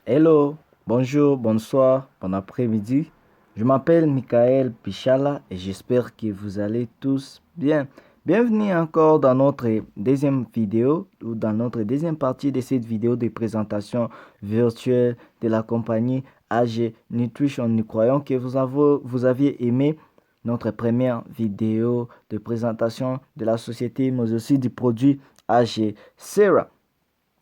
Hello, bonjour, bonsoir, bon après-midi. Je m'appelle Michael Pichala et j'espère que vous allez tous bien. Bienvenue encore dans notre deuxième vidéo ou dans notre deuxième partie de cette vidéo de présentation virtuelle de la compagnie AG Nutrition. Nous croyons que vous aviez aimé notre première vidéo de présentation de la société, mais aussi du produit AG Sera.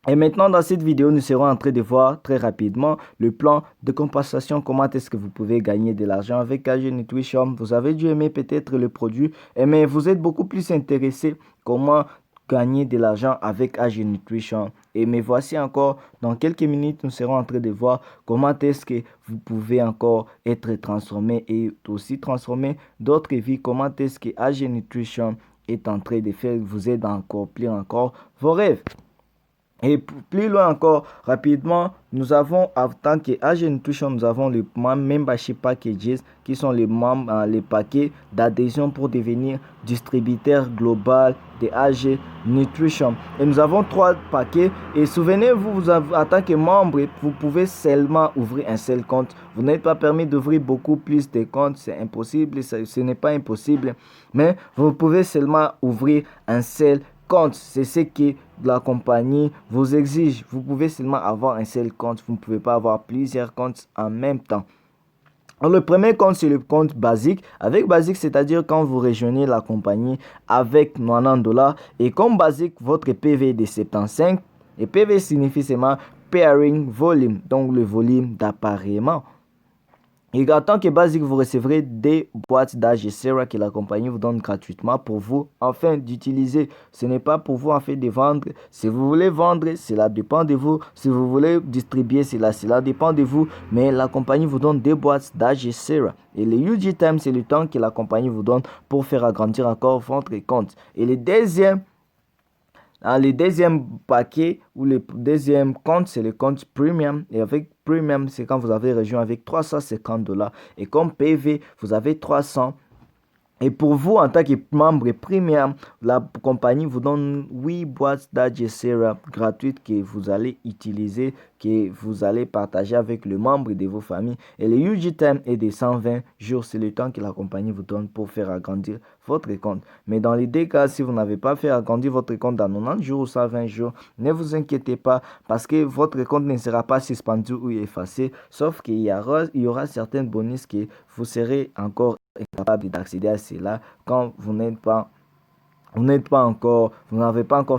Et maintenant, dans cette vidéo, nous serons en train de voir très rapidement le plan de compensation. Comment est-ce que vous pouvez gagner de l'argent avec AG Nutrition. Vous avez dû aimer peut-être le produit, mais vous êtes beaucoup plus intéressé comment gagner de l'argent avec AG Nutrition. Et me voici encore, dans quelques minutes, nous serons en train de voir comment est-ce que vous pouvez encore être transformé et aussi transformer d'autres vies. Comment est-ce que AG Nutrition est en train de faire vous aider à accomplir encore vos rêves. Et plus loin encore, rapidement, nous avons, en tant qu'AG Nutrition, nous avons les Membership Packages qui sont les paquets d'adhésion pour devenir distributeur global de AG Nutrition. Et nous avons 3 paquets. Et souvenez-vous, en tant que membre, vous pouvez seulement ouvrir un seul compte. Vous n'êtes pas permis d'ouvrir beaucoup plus de comptes. C'est impossible, ce n'est pas impossible. Mais vous pouvez seulement ouvrir un seul compte. C'est ce que la compagnie vous exige. Vous pouvez seulement avoir un seul compte. Vous ne pouvez pas avoir plusieurs comptes en même temps. Alors, le premier compte, c'est le compte basique. Avec basique, c'est-à-dire quand vous rejoignez la compagnie avec 90 dollars. Et comme basique, votre PV est de 75. Et PV signifie seulement Pairing Volume, donc le volume d'appareillement. Et en tant que basique, vous recevrez des boîtes d'AG Sera que la compagnie vous donne gratuitement pour vous afin d'utiliser. Ce n'est pas pour vous en fait de vendre. Si vous voulez vendre, cela dépend de vous. Si vous voulez distribuer, cela dépend de vous. Mais la compagnie vous donne des boîtes d'AG Sera. Et le UG Time, c'est le temps que la compagnie vous donne pour faire agrandir encore votre compte. Et le deuxième paquet ou le deuxième compte, c'est le compte premium. Et avec premium, c'est quand vous avez rejoint avec 350 dollars. Et comme PV, vous avez 300. Et pour vous, en tant que membre premium, la compagnie vous donne 8 boîtes d'Agessera gratuites que vous allez utiliser, que vous allez partager avec le membre de vos familles. Et le UG Time est de 120 jours. C'est le temps que la compagnie vous donne pour faire agrandir votre compte. Mais dans les deux cas, si vous n'avez pas fait agrandir votre compte dans 90 jours ou 120 jours, ne vous inquiétez pas parce que votre compte ne sera pas suspendu ou effacé. Sauf qu'il y aura certains bonus que vous serez encore capable d'accéder à cela quand vous n'avez pas encore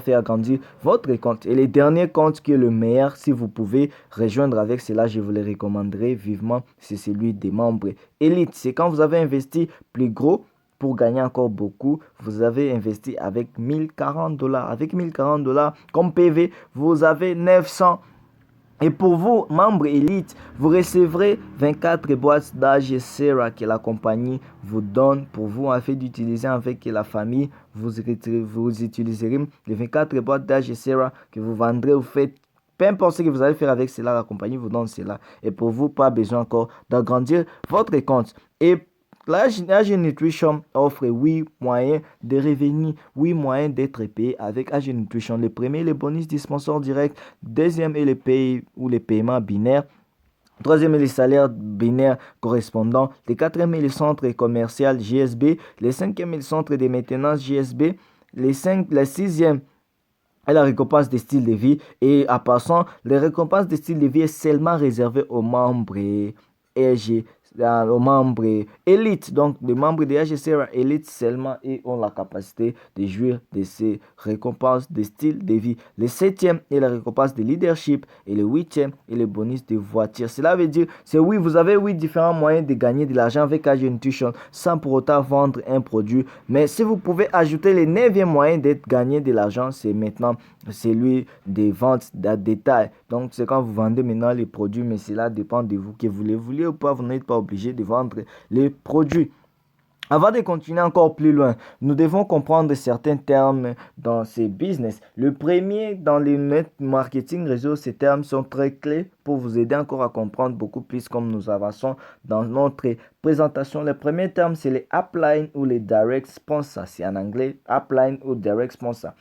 fait agrandir votre compte. Et le dernier compte qui est le meilleur, si vous pouvez rejoindre avec cela, je vous le recommanderais vivement, c'est celui des membres Elite. C'est quand vous avez investi plus gros pour gagner encore beaucoup. Vous avez investi avec 1040 dollars. Avec 1040 dollars comme PV, vous avez 900. Et pour vous, membres élite, vous recevrez 24 boîtes d'AG Sera que la compagnie vous donne pour vous afin d'utiliser avec la famille. Vous utiliserez les 24 boîtes d'AG Sera que vous vendrez. Vous faites peu importe ce que vous allez faire avec cela, la compagnie vous donne cela. Et pour vous, pas besoin encore d'agrandir votre compte. Et l'AG Nutrition offre 8 moyens de revenus, 8 moyens d'être payé avec AG Nutrition. Le premier, le bonus du sponsor direct. Deuxième est le pay ou les paiements binaires. Troisième est le salaire binaire correspondant. Le quatrième est le centre commercial GSB. Le cinquième est le centre de maintenance GSB. Le sixième est la récompense des styles de vie. Et en passant, les récompenses des styles de vie est seulement réservée aux membres EG, aux membres élites. Donc, les membres de AGCR élite seulement et ont la capacité de jouir de ces récompenses de style de vie. Le septième est la récompense de leadership et le huitième est le bonus de voiture. Cela veut dire, c'est oui, vous avez 8 différents moyens de gagner de l'argent avec AG Nutrition sans pour autant vendre un produit. Mais si vous pouvez ajouter le neuvième moyen de gagner de l'argent, c'est maintenant celui des ventes à détail. Donc, c'est quand vous vendez maintenant les produits, mais cela dépend de vous, que vous les voulez ou pas. Vous n'êtes pas obligé de vendre les produits. Avant de continuer encore plus loin, nous devons comprendre certains termes dans ces business. Le premier, dans le net marketing réseau, ces termes sont très clés pour vous aider encore à comprendre beaucoup plus comme nous avançons dans notre présentation. Le premier terme, c'est les upline ou les direct sponsors. C'est en anglais, upline ou direct sponsor.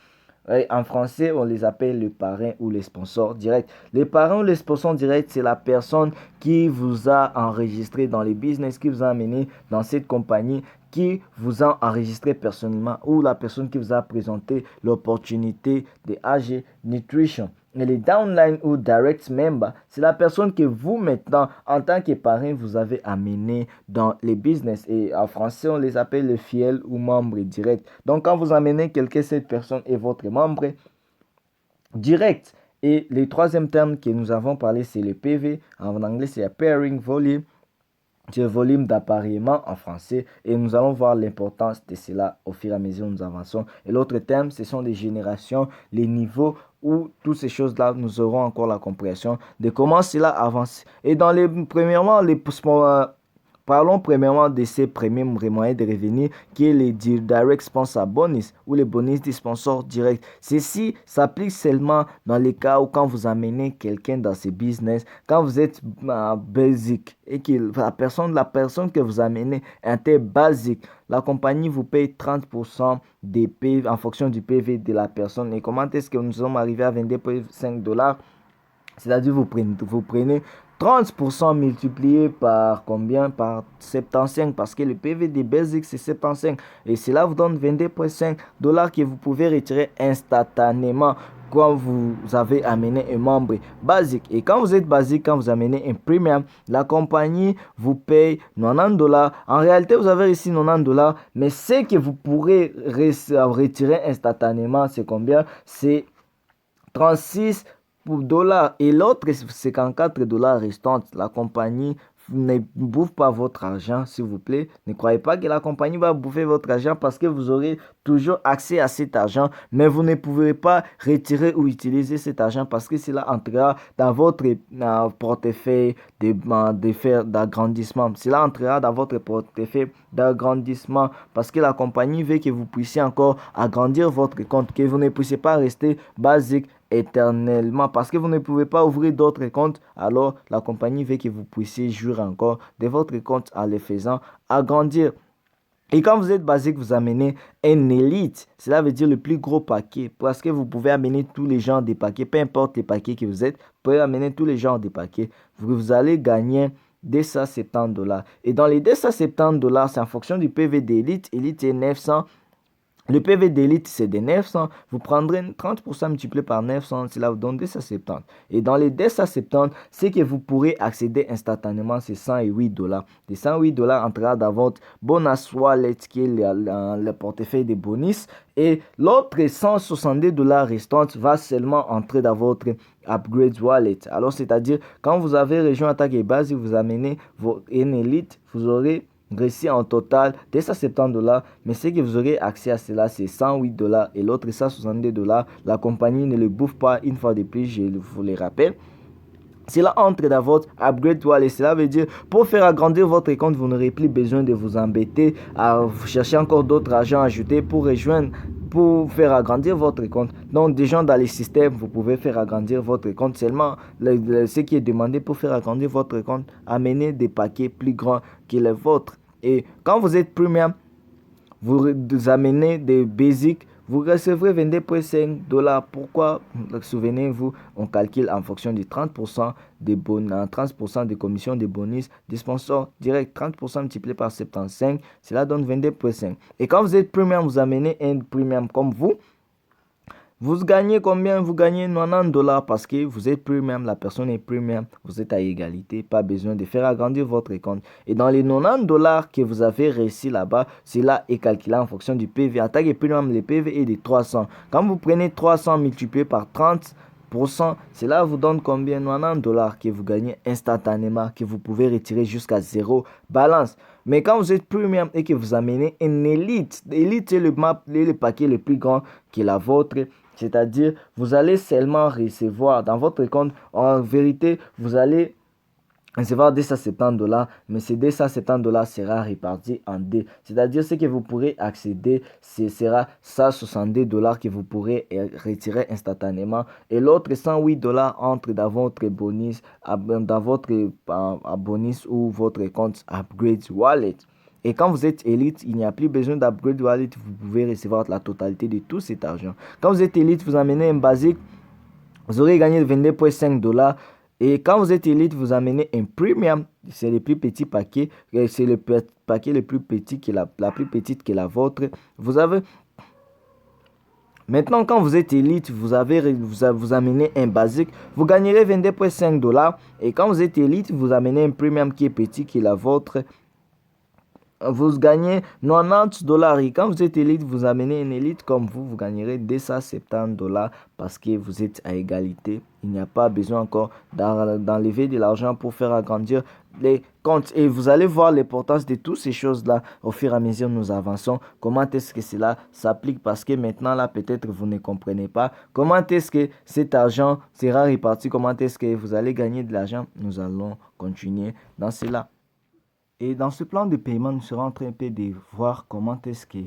En français, on les appelle les parrains ou les sponsors directs. Les parrains ou les sponsors directs, c'est la personne qui vous a enregistré dans les business, qui vous a amené dans cette compagnie, qui vous a enregistré personnellement ou la personne qui vous a présenté l'opportunité de AG Nutrition. Et les downline ou direct member, c'est la personne que vous maintenant, en tant que parrain, vous avez amené dans les business. Et en français, on les appelle les fidèles ou membres directs. Donc, quand vous amenez quelqu'un, cette personne est votre membre direct. Et le troisième terme que nous avons parlé, c'est le PV. En anglais, c'est pairing volume. C'est le volume d'appareillement en français et nous allons voir l'importance de cela au fur et à mesure que nous avançons. Et l'autre thème, ce sont les générations, les niveaux où toutes ces choses-là, nous aurons encore la compréhension de comment cela avance. Et premièrement, parlons premièrement de ces premiers moyens de revenus qui est les direct sponsor bonus ou les bonus des sponsors directs. Ceci s'applique seulement dans les cas où quand vous amenez quelqu'un dans ce business, quand vous êtes basic et que la personne que vous amenez est basique, la compagnie vous paye 30% des PV en fonction du PV de la personne. Et comment est-ce que nous sommes arrivés à 22,5 $? C'est-à-dire vous prenez 30% multiplié par combien? Par 75, parce que le PV des Basics c'est 75 et cela vous donne 22,5 $ que vous pouvez retirer instantanément quand vous avez amené un membre basique. Et quand vous êtes basique, quand vous amenez un premium, la compagnie vous paye 90 $. En réalité, vous avez ici 90 $, mais ce que vous pourrez retirer instantanément, c'est combien? C'est 36 $ et l'autre 54 $ restants. La compagnie ne bouffe pas votre argent, s'il vous plaît. Ne croyez pas que la compagnie va bouffer votre argent parce que vous aurez toujours accès à cet argent, mais vous ne pouvez pas retirer ou utiliser cet argent parce que cela entrera dans votre portefeuille d'agrandissement. Cela entrera dans votre portefeuille d'agrandissement parce que la compagnie veut que vous puissiez encore agrandir votre compte, que vous ne puissiez pas rester basique éternellement parce que vous ne pouvez pas ouvrir d'autres comptes. Alors la compagnie veut que vous puissiez jouir encore de votre compte en les faisant agrandir. Et quand vous êtes basique, vous amenez un élite. Cela veut dire le plus gros paquet. Parce que vous pouvez amener tous les genres de paquets. Peu importe les paquets que vous êtes, vous pouvez amener tous les genres de paquets. Vous allez gagner 270 $. Et dans les 270 $, c'est en fonction du PV d'élite. Élite est 900. Le PV d'élite, c'est de 900. Vous prendrez 30% multiplié par 900. Cela vous donne 270. Et dans les 270, c'est que vous pourrez accéder instantanément, c'est 108 $. Les 108 $ entrera dans votre bonus wallet qui est le portefeuille de bonus. Et l'autre 162 $ restants va seulement entrer dans votre upgrade wallet. Alors, c'est-à-dire, quand vous avez rejoint Attaque et Base et vous amenez une élite, vous aurez réussi en total 270 $, mais ce que vous aurez accès à cela, c'est 108 $ et l'autre 162 $. La compagnie ne le bouffe pas une fois de plus, je vous le rappelle. Cela entre dans votre upgrade wallet. Cela veut dire pour faire agrandir votre compte, vous n'aurez plus besoin de vous embêter à chercher encore d'autres agents ajoutés pour rejoindre, pour faire agrandir votre compte. Donc, déjà dans les systèmes, vous pouvez faire agrandir votre compte. Seulement, ce qui est demandé pour faire agrandir votre compte, amener des paquets plus grands que les vôtres. Et quand vous êtes premium, vous amenez des basics, vous recevrez 22,5 $. Pourquoi? Souvenez-vous, on calcule en fonction de 30% des bonus, 30% de commission de bonus des sponsors directs. 30% multiplié par 75, cela donne 22,5. Et quand vous êtes premium, vous amenez un premium comme vous gagnez combien? Vous gagnez 90 $ parce que vous êtes premium, la personne est premium, vous êtes à égalité, pas besoin de faire agrandir votre compte. Et dans les 90 $ que vous avez réussi là-bas, cela est calculé en fonction du PV. En tant que premium, le PV est de 300. Quand vous prenez 300 multiplié par 30%, cela vous donne combien? 90 $ que vous gagnez instantanément, que vous pouvez retirer jusqu'à 0 balance. Mais quand vous êtes premium et que vous amenez une élite, l'élite c'est le paquet le plus grand que la vôtre. C'est-à-dire, vous allez seulement recevoir dans votre compte, en vérité, vous allez recevoir 270 $, mais ces 270 $ sera réparti en deux. C'est-à-dire, ce que vous pourrez accéder, ce sera 162 $ que vous pourrez retirer instantanément. Et l'autre 108 $ entre dans votre bonus, bonus ou votre compte Upgrade Wallet. Et quand vous êtes élite, il n'y a plus besoin d'upgrade wallet. Vous pouvez recevoir la totalité de tout cet argent. Quand vous êtes élite, vous amenez un basique, vous aurez gagné 22,5 $. Et quand vous êtes élite, vous amenez un premium. C'est le plus petit paquet. C'est le paquet le plus petit qui est la plus petite que la vôtre. Vous avez... Maintenant, quand vous êtes élite, vous amenez un basique, vous gagnerez 22,5 $. Et quand vous êtes élite, vous amenez un premium qui est petit, qui est la vôtre. Vous gagnez 90 $. Et quand vous êtes élite, vous amenez une élite comme vous gagnerez 270 $ parce que vous êtes à égalité. Il n'y a pas besoin encore d'enlever de l'argent pour faire agrandir les comptes. Et vous allez voir l'importance de toutes ces choses-là au fur et à mesure que nous avançons. Comment est-ce que cela s'applique? Parce que maintenant, là, peut-être vous ne comprenez pas. Comment est-ce que cet argent sera réparti? Comment est-ce que vous allez gagner de l'argent? Nous allons continuer dans cela. Et dans ce plan de paiement, nous serons en train de voir comment est-ce que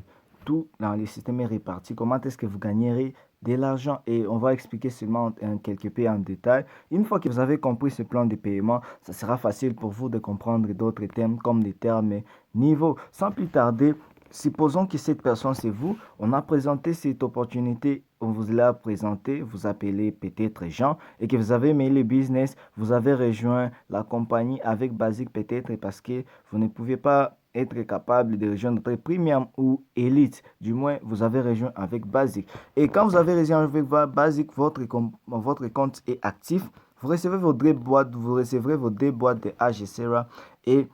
tout dans le système est réparti, comment est-ce que vous gagnerez de l'argent et on va expliquer seulement quelques peu en détail. Une fois que vous avez compris ce plan de paiement, ça sera facile pour vous de comprendre d'autres termes comme les termes niveau. Sans plus tarder, supposons que cette personne c'est vous, on a présenté cette opportunité, on vous l'a présenté, vous appelez peut-être Jean et que vous avez aimé le business, vous avez rejoint la compagnie avec Basic peut-être parce que vous ne pouvez pas être capable de rejoindre notre premium ou élite. Du moins, vous avez rejoint avec Basic. Et quand vous avez rejoint avec Basic, votre compte est actif. Vous recevrez vos deux boîtes de HSERA et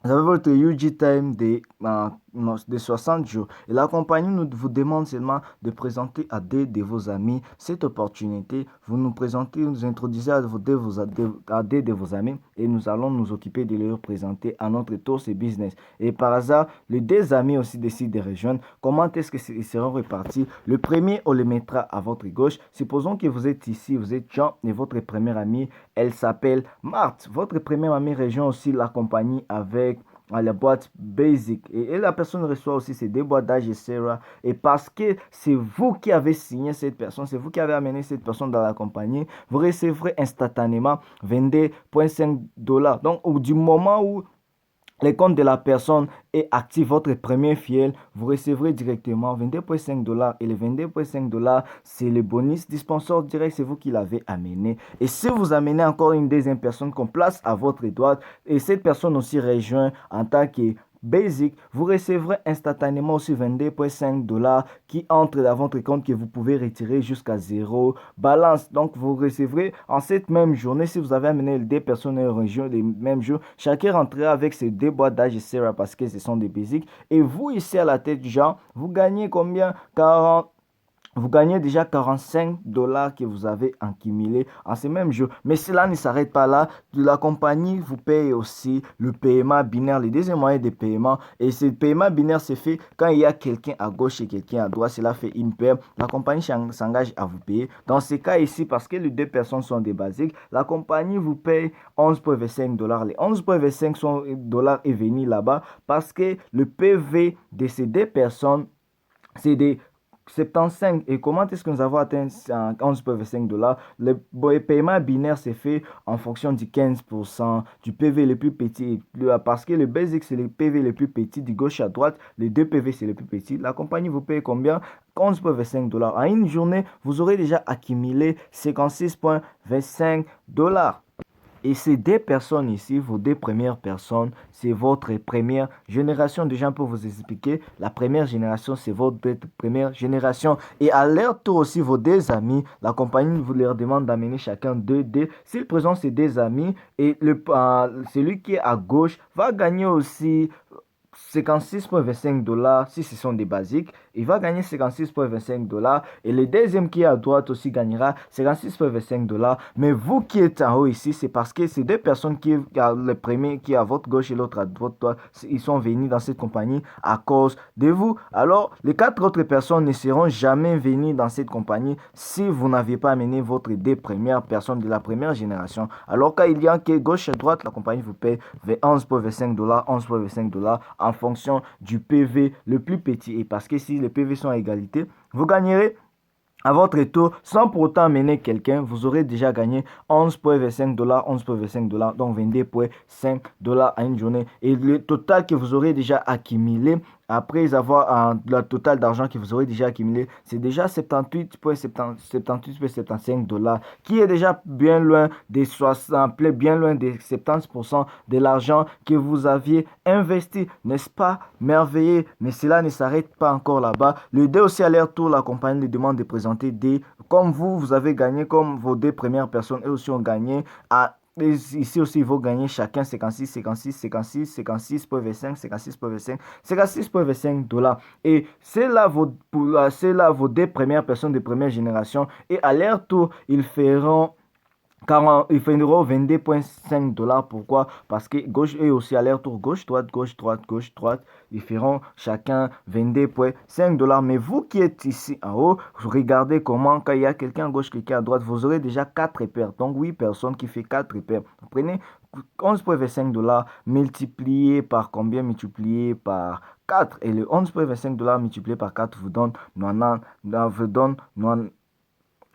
vous avez votre UG Time de 60 jours. Et la compagnie vous demande seulement de présenter à deux de vos amis cette opportunité. Vous nous présentez, vous introduisez à deux de vos amis et nous allons nous occuper de leur présenter à notre tour ce business. Et par hasard, les deux amis aussi décident de rejoindre. Comment est-ce qu'ils seront répartis? Le premier, on le mettra à votre gauche. Supposons que vous êtes ici, vous êtes Jean et votre première amie, elle s'appelle Marthe. Votre première amie rejoint aussi la compagnie avec à la boîte Basic et la personne reçoit aussi ces deux boîtes d'HSERA et parce que c'est vous qui avez signé cette personne, c'est vous qui avez amené cette personne dans la compagnie, vous recevrez instantanément 22,5 $. Donc du moment où le compte de la personne est actif, votre premier fiel, vous recevrez directement 22,5 $ et les 22,5 $, c'est le bonus du sponsor direct, c'est vous qui l'avez amené. Et si vous amenez encore une deuxième personne qu'on place à votre droite et cette personne aussi rejoint en tant que Basic, vous recevrez instantanément aussi 22,5 $ qui entrent dans votre compte que vous pouvez retirer jusqu'à 0 balance. Donc, vous recevrez en cette même journée, si vous avez amené deux personnes en région les mêmes jours, chacun rentrera avec ces deux boîtes d'HSERA parce que ce sont des Basic. Et vous, ici à la tête du genre, vous gagnez combien? Vous gagnez déjà 45 $ que vous avez accumulé en ces mêmes jours. Mais cela ne s'arrête pas là. La compagnie vous paye aussi le paiement binaire, le deuxième moyen de paiement. Et ce paiement binaire se fait quand il y a quelqu'un à gauche et quelqu'un à droite. Cela fait une paire. La compagnie s'engage à vous payer. Dans ce cas ici, parce que les deux personnes sont des basiques, la compagnie vous paye 11,5 $. Les 11,5 $ est venu là-bas parce que le PV de ces deux personnes, c'est des 75. Et comment est-ce que nous avons atteint 11,5 $? Le paiement binaire s'est fait en fonction du 15% du PV le plus petit. Parce que le basic, c'est le PV le plus petit du gauche à droite. Les deux PV, c'est le plus petit. La compagnie vous paye combien? 11,5 $. En une journée, vous aurez déjà accumulé 56,25 $. Et ces deux personnes ici, vos deux premières personnes, c'est votre première génération. Déjà, pour vous expliquer, la première génération, c'est votre première génération. Et à leur tour aussi, vos deux amis, la compagnie vous leur demande d'amener chacun deux dés. S'ils présentent ces deux amis, et celui qui est à gauche va gagner aussi 56,25 $ si ce sont des basiques. Il va gagner 56,25 $ et le deuxième qui est à droite aussi gagnera 56,25 $. Mais vous qui êtes en haut ici, c'est parce que ces deux personnes le premier qui est à votre gauche et l'autre à votre droite, ils sont venus dans cette compagnie à cause de vous. Alors, les quatre autres personnes ne seront jamais venues dans cette compagnie si vous n'aviez pas amené votre deux premières personnes de la première génération. Alors, quand il y a que gauche et droite, la compagnie vous paye 11,25 $, 11,25 $ en fonction du PV le plus petit. Et parce que si les PV sont à égalité, vous gagnerez À votre tour, sans pour autant amener quelqu'un, vous aurez déjà gagné 11,25 $, 11,25 $, donc 22,5 $ à une journée. Et le total que vous aurez déjà accumulé, après avoir le total d'argent que vous aurez déjà accumulé, c'est déjà 78,75 $, qui est déjà bien loin des 60, bien loin des 70% de l'argent que vous aviez investi. N'est-ce pas merveilleux? Mais cela ne s'arrête pas encore là-bas. Le dé aussi à leur tour, la compagnie lui demande de présenter des, comme vous avez gagné, comme vos deux premières personnes, eux aussi ont gagné à ici aussi, ils vont gagner chacun 56, 56, 56, 56,25, 56,25, 56,25 $. Et c'est là vos deux premières personnes de première génération. Et à leur tour, ils feront 22,5 $. Pourquoi? Parce que gauche et aussi à leur tour, gauche, droite, gauche, droite, gauche, droite. Ils feront chacun 22,5 $. Mais vous qui êtes ici en haut, regardez comment, quand il y a quelqu'un à gauche, quelqu'un à droite, vous aurez déjà 4 paires. Donc 8 personnes qui fait 4 paires. Vous prenez 11,25 $ multiplié par combien? Multiplié par 4. Et le 11,25 $ multiplié par 4 vous donne 90,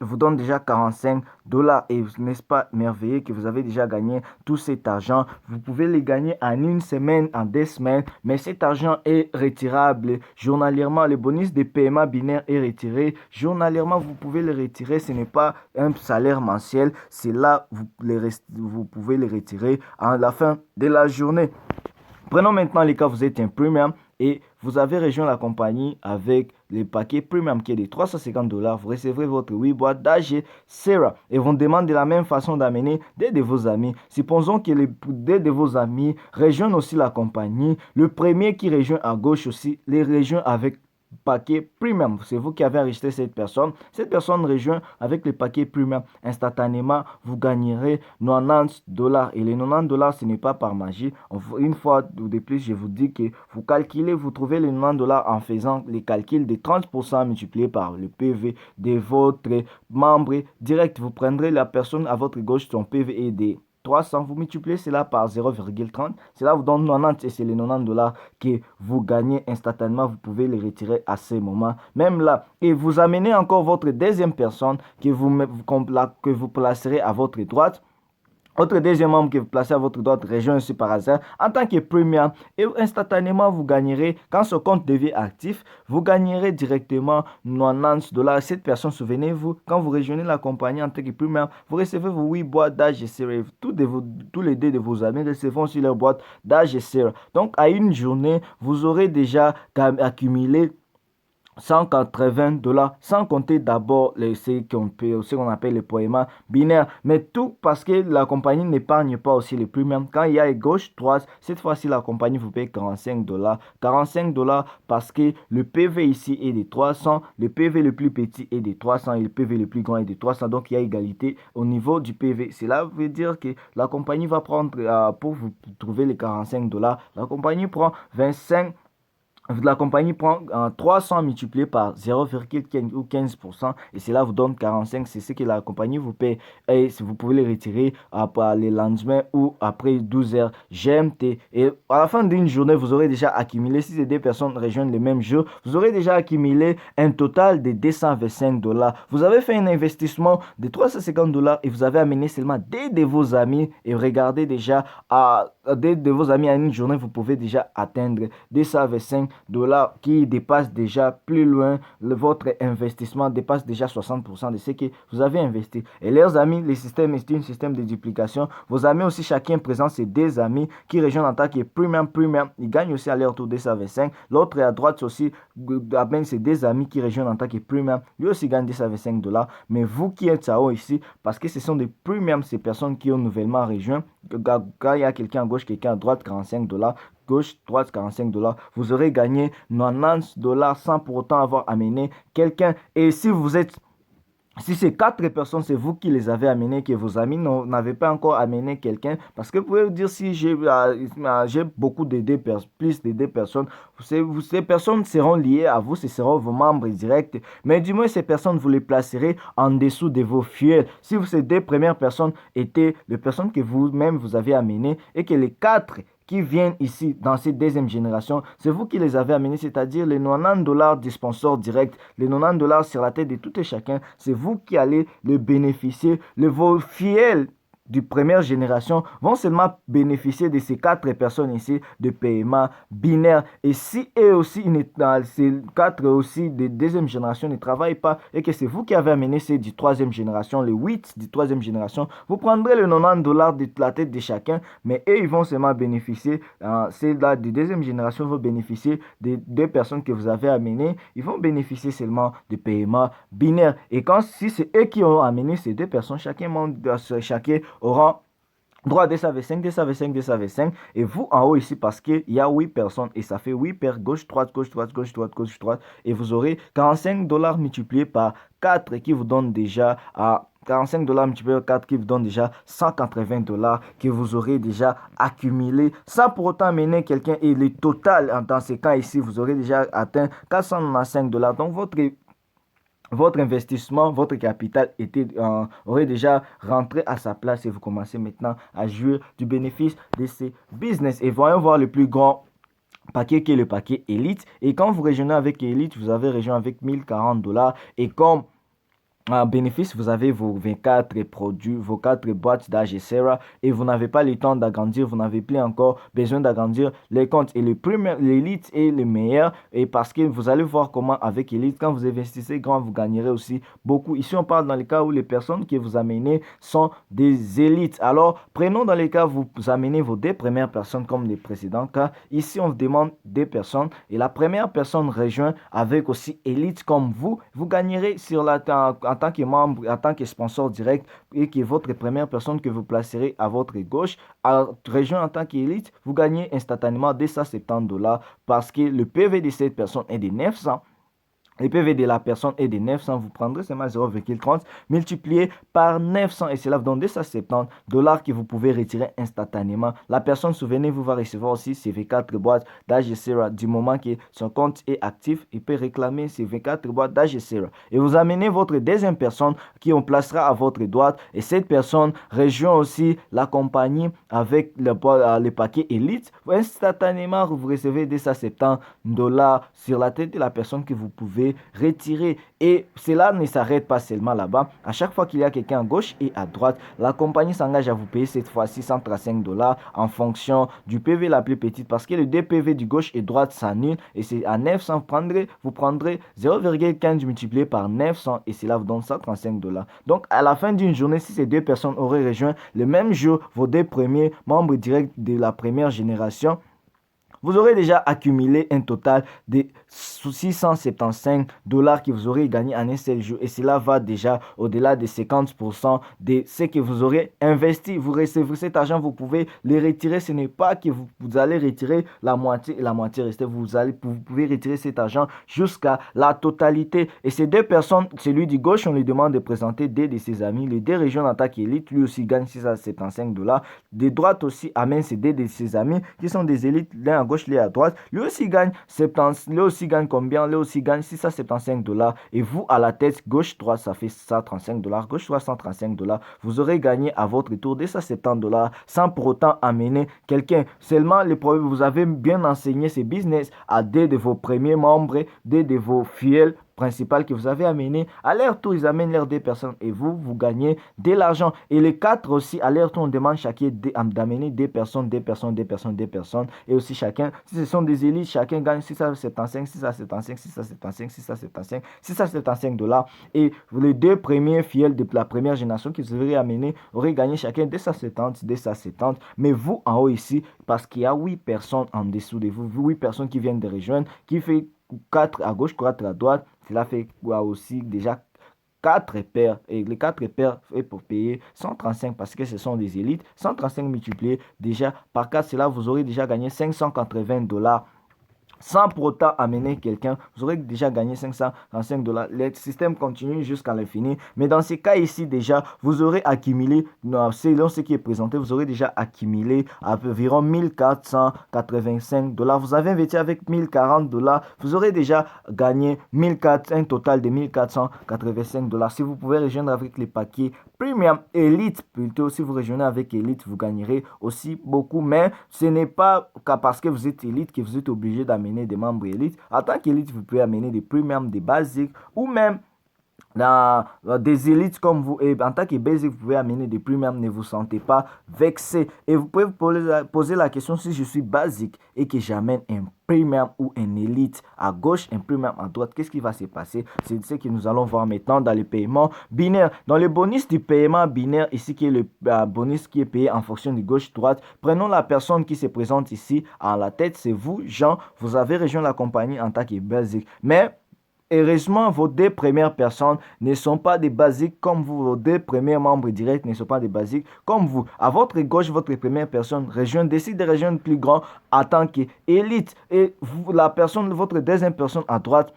vous donne déjà 45 $. Et n'est-ce pas merveilleux que vous avez déjà gagné tout cet argent? Vous pouvez les gagner en une semaine, en 2 semaines, mais cet argent est retirable journalièrement. Le bonus de paiement binaire est retiré journalièrement. Vous pouvez le retirer. Ce n'est pas un salaire mensuel. C'est là vous pouvez le retirer à la fin de la journée. Prenons maintenant les cas, vous êtes un premium et vous avez rejoint la compagnie avec le paquet premium qui est de 350 $. Vous recevrez votre 8 boîtes d'AG Sarah et vous demandez de la même façon d'amener des de vos amis. Supposons que des de vos amis rejoignent aussi la compagnie. Le premier qui rejoint à gauche aussi les rejoint avec paquet premium. C'est vous qui avez enregistré cette personne. Cette personne rejoint avec le paquet premium. Instantanément, vous gagnerez 90 $. Et les 90 $, ce n'est pas par magie. Une fois de plus, je vous dis que vous calculez, vous trouvez les 90 $ en faisant les calculs de 30% multipliés par le PV de votre membre direct. Vous prendrez la personne à votre gauche, son PV est de 300, vous multipliez cela par 0,30, cela vous donne 90 et c'est les 90 $ que vous gagnez instantanément. Vous pouvez les retirer à ce moment, même là. Et vous amenez encore votre deuxième personne que vous placerez à votre droite. Votre deuxième membre que vous placez à votre droite rejoint aussi par hasard en tant que premium et instantanément vous gagnerez, quand ce compte devient actif, vous gagnerez directement 90 $. Cette personne, souvenez-vous, quand vous rejoignez la compagnie en tant que premium, vous recevez vos 8 boîtes d'AGCR. Tous les deux de vos amis recevront aussi leur boîte d'AGCR. Donc à une journée, vous aurez déjà accumulé 180 $, sans compter d'abord ce qu'on appelle le paiement binaire. Mais tout parce que la compagnie n'épargne pas aussi les premiums. Quand il y a gauche, droite, cette fois-ci, la compagnie vous paye 45 $. 45 $ parce que le PV ici est de 300, le PV le plus petit est de 300 et le PV le plus grand est de 300. Donc, il y a égalité au niveau du PV. Cela veut dire que la compagnie va prendre, pour vous trouver les 45 $, la compagnie prend 25. La compagnie prend 300 multiplié par 0,15 ou 15% et cela vous donne 45. C'est ce que la compagnie vous paye et vous pouvez les retirer après le lendemain ou après 12 heures GMT. Et à la fin d'une journée, vous aurez déjà accumulé, si ces deux personnes rejoignent le même jour, vous aurez déjà accumulé un total de 225 $. Vous avez fait un investissement de 350 $ et vous avez amené seulement deux de vos amis et regardez déjà deux de vos amis à une journée, vous pouvez déjà atteindre 225 $ qui dépasse déjà plus loin, votre investissement dépasse déjà 60% de ce que vous avez investi. Et leurs amis, le système est un système de duplication. Vos amis aussi, chacun présente ses deux amis qui rejoignent en tant que premium. Ils gagnent aussi à leur tour 225. L'autre à droite aussi amène ses deux amis qui rejoignent en tant que premium. Lui aussi gagne 225 $. Mais vous qui êtes à haut ici, parce que ce sont des premiums, ces personnes qui ont nouvellement rejoint, quand il y a quelqu'un à gauche, quelqu'un à droite, 45 $. Gauche, droite, 45 $. Vous aurez gagné 90 $ sans pour autant avoir amené quelqu'un. Et si ces 4 personnes, c'est vous qui les avez amenées, que vos amis n'avaient pas encore amené quelqu'un, parce que vous pouvez vous dire, si j'ai beaucoup d'aider, plus d'aider personnes, ces personnes seront liées à vous, ce seront vos membres directs, mais du moins ces personnes, vous les placerez en dessous de vos fidèles. Si ces deux premières personnes étaient les personnes que vous-même vous avez amenées, et que les 4 qui viennent ici dans cette deuxième génération, c'est vous qui les avez amenés, c'est-à-dire les 90$ du sponsor direct, les 90$ sur la tête de tout et chacun, c'est vous qui allez le bénéficier. Vos fidèles de première génération vont seulement bénéficier de ces 4 personnes ici de paiement binaire. Et si eux aussi, ces 4 aussi de deuxième génération ne travaillent pas et que c'est vous qui avez amené ces de troisième génération, les 8 de troisième génération, vous prendrez le 90$ de la tête de chacun, mais eux, ils vont seulement bénéficier, ceux-là de deuxième génération vont bénéficier des 2 personnes que vous avez amenées, ils vont bénéficier seulement de paiement binaire. Et si c'est eux qui ont amené ces 2 personnes, chacun aura droit de SAV5, de SAV5, de SAV5. Et vous en haut ici, parce qu'il y a 8 personnes et ça fait 8 paires gauche, droite, gauche, droite, gauche, droite, gauche, droite. Et vous aurez 45$ multiplié par 4 qui vous donne déjà à 45$ multiplié par 4 qui vous donne déjà 180$ que vous aurez déjà accumulé sans pour autant amener quelqu'un. Et le total, dans ces cas ici, vous aurez déjà atteint 495$. Donc votre investissement, votre capital aurait déjà rentré à sa place et vous commencez maintenant à jouir du bénéfice de ces business. Et voyons voir le plus grand paquet qui est le paquet Elite. Et quand vous rejoignez avec Elite, vous avez rejoint avec 1040$. Et comme en bénéfice, vous avez vos 24 produits, vos 4 boîtes d'Agcera et vous n'avez pas le temps d'agrandir, vous n'avez plus encore besoin d'agrandir les comptes. Et l'Elite est le meilleur et parce que vous allez voir comment avec Elite, quand vous investissez grand, vous gagnerez aussi beaucoup. Ici, on parle dans les cas où les personnes que vous amenez sont des élites. Alors, prenons dans les cas où vous amenez vos 2 premières personnes comme les précédents cas. Ici, on vous demande 2 personnes et la première personne rejoint avec aussi Elite comme vous. Vous gagnerez sur en tant que membre, en tant que sponsor direct et qui est votre première personne que vous placerez à votre gauche, à rejoindre en tant qu'élite, vous gagnez instantanément 270$ parce que le PV de cette personne est de 900. Le PV de la personne est de 900, vous prendrez seulement 0,30 multiplié par 900 et cela vous donne 270$ que vous pouvez retirer instantanément. La personne, souvenez-vous, va recevoir aussi ces 24 boîtes d'Agcera du moment que son compte est actif. Il peut réclamer ces 24 boîtes d'Agcera. Et vous amenez votre deuxième personne qui on placera à votre droite et cette personne rejoint aussi la compagnie avec le paquet Elite. Instantanément, vous recevez 270$ sur la tête de la personne que vous pouvez retirer. Et cela ne s'arrête pas seulement là-bas. À chaque fois qu'il y a quelqu'un à gauche et à droite, la compagnie s'engage à vous payer cette fois-ci 135$ en fonction du PV la plus petite parce que le 2 PV du gauche et droite s'annule et c'est à 900. Vous prendrez 0,15 multiplié par 900 et cela vous donne 135$. Donc à la fin d'une journée, si ces 2 personnes auraient rejoint le même jour vos 2 premiers membres directs de la première génération, vous aurez déjà accumulé un total de 675$ que vous aurez gagné en un seul jour. Et cela va déjà au-delà de 50% de ce que vous aurez investi. Vous recevez cet argent, vous pouvez le retirer. Ce n'est pas que vous allez retirer la moitié et la moitié restée. Vous pouvez retirer cet argent jusqu'à la totalité. Et ces 2 personnes, celui du gauche, on lui demande de présenter 2 de ses amis. Les 2 régions d'attaque élite, lui aussi gagne 675$. De droite aussi amène ces 2 de ses amis qui sont des élites, l'un à gauche, lui à droite, lui aussi gagne combien? Lui aussi gagne 675$. Et vous à la tête gauche droite, ça fait 135$. Gauche droite 135$. Vous aurez gagné à votre tour 270$ sans pour autant amener quelqu'un. Seulement le problème, vous avez bien enseigné ce business à 2 de vos premiers membres, 2 de vos fidèles principal que vous avez amené. À leur tour, ils amènent leurs 2 personnes et vous gagnez de l'argent. Et les 4 aussi, à leur tour, on demande chacun d'amener 2 personnes, 2 personnes, 2 personnes, 2 personnes. Et aussi chacun, si ce sont des élites, chacun gagne 675, 675, 675, 675, 675$. Et les 2 premiers fidèles de la première génération qui vous auraient amené auraient gagné chacun 270, 270. Mais vous, en haut ici, parce qu'il y a 8 personnes en dessous de vous, 8 personnes qui viennent de rejoindre, qui fait 4 à gauche, 4 à droite, cela fait aussi déjà 4 paires. Et les 4 paires est pour payer 135 parce que ce sont des élites. 135 multiplié déjà par 4, cela vous aurez déjà gagné 580$. Sans pour autant amener quelqu'un, vous aurez déjà gagné 535$. Le système continue jusqu'à l'infini. Mais dans ces cas ici, déjà, vous aurez accumulé, selon ce qui est présenté, vous aurez déjà accumulé environ 1485$. Vous avez investi avec 1040$. Vous aurez déjà gagné un total de 1485$. Si vous pouvez rejoindre avec les paquets premium, élite plutôt. Si vous rejoignez avec élite, vous gagnerez aussi beaucoup. Mais ce n'est pas parce que vous êtes élite que vous êtes obligé d'amener des membres élite. En tant qu'élite, vous pouvez amener des premium, des basiques ou même des élites comme vous. Et en tant que basic, vous pouvez amener des premium, ne vous sentez pas vexé. Et vous pouvez vous poser la question: si je suis basique et que j'amène un premium ou un élite à gauche, un premium à droite, qu'est-ce qui va se passer? C'est ce que nous allons voir maintenant dans le paiement binaire. Dans le bonus du paiement binaire, ici qui est le bonus qui est payé en fonction de gauche-droite, prenons la personne qui se présente ici à la tête, c'est vous, Jean. Vous avez rejoint la compagnie en tant que basique. Mais heureusement, vos deux premières personnes ne sont pas des basiques comme vous. Vos deux premiers membres directs ne sont pas des basiques comme vous. À votre gauche, votre première personne décide de rejoindre plus grand en tant qu'élite. Et vous, votre deuxième personne à droite,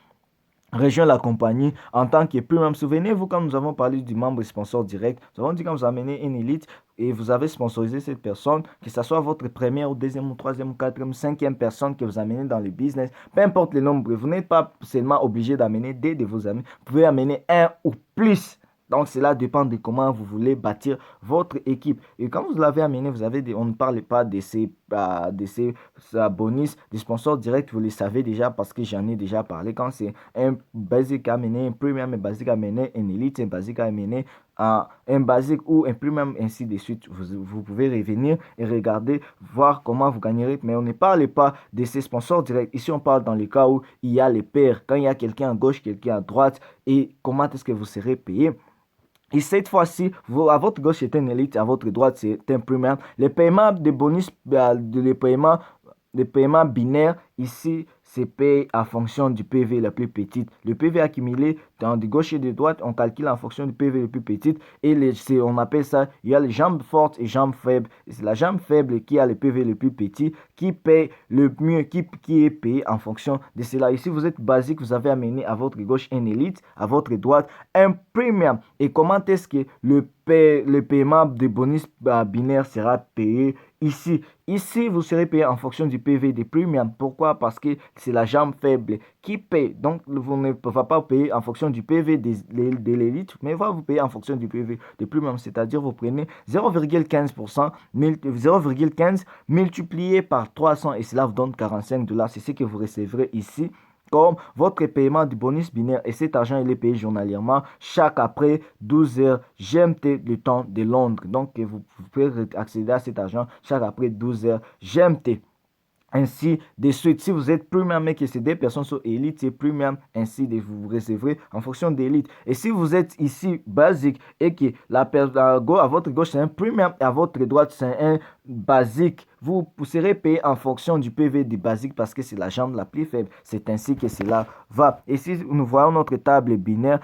rejoint la compagnie en tant que premium. Souvenez-vous, quand nous avons parlé du membre sponsor direct, nous avons dit quand vous amenez une élite et vous avez sponsorisé cette personne, que ce soit votre première ou deuxième ou troisième ou quatrième ou cinquième personne que vous amenez dans le business, peu importe le nombre, vous n'êtes pas seulement obligé d'amener deux de vos amis, vous pouvez amener un ou plus. Donc, cela dépend de comment vous voulez bâtir votre équipe. Et quand vous l'avez amené, on ne parle pas de ces bonus, des sponsors directs, vous les savez déjà parce que j'en ai déjà parlé. Quand c'est un basic amené, un premium, un basic amené, un elite, un basic amené, un basic ou un premium, ainsi de suite. Vous pouvez revenir et regarder, voir comment vous gagnerez. Mais on ne parle pas de ces sponsors directs. Ici, on parle dans le cas où il y a les pairs. Quand il y a quelqu'un à gauche, quelqu'un à droite, et comment est-ce que vous serez payé. Et cette fois-ci, à votre gauche, c'est un élite, à votre droite, c'est un premium. Les paiements de bonus, les paiements binaires, ici, c'est payé en fonction du PV la plus petite. Le PV accumulé, de gauche et de droite, on calcule en fonction du PV le plus petit. Et on appelle ça, il y a les jambes fortes et jambes faibles. C'est la jambe faible qui a le PV le plus petit, qui paye le mieux, qui est payé en fonction de cela. Ici, vous êtes basique, vous avez amené à votre gauche un élite, à votre droite un premium. Et comment est-ce que le paiement de bonus binaire sera payé ici? Ici, vous serez payé en fonction du PV des premium. Pourquoi? Parce que c'est la jambe faible qui paye. Donc, vous ne pouvez pas payer en fonction du PV de l'élite, mais va vous payer en fonction du PV des premium. C'est-à-dire, vous prenez 0,15%, 0,15 multiplié par 300 et cela vous donne 45 $. C'est ce que vous recevrez ici comme votre paiement du bonus binaire. Et cet argent, il est payé journalièrement chaque après 12 heures GMT, le temps de Londres. Donc, vous pouvez accéder à cet argent chaque après 12 heures GMT. Ainsi de suite, si vous êtes premium mais que ces deux personnes sont élites, c'est premium, ainsi de vous recevrez en fonction d'élite. Et si vous êtes ici basique et que à votre gauche c'est un premium et à votre droite c'est un basique, vous serez payé en fonction du PV du basique parce que c'est la jambe la plus faible. C'est ainsi que cela va. Et si nous voyons notre table binaire,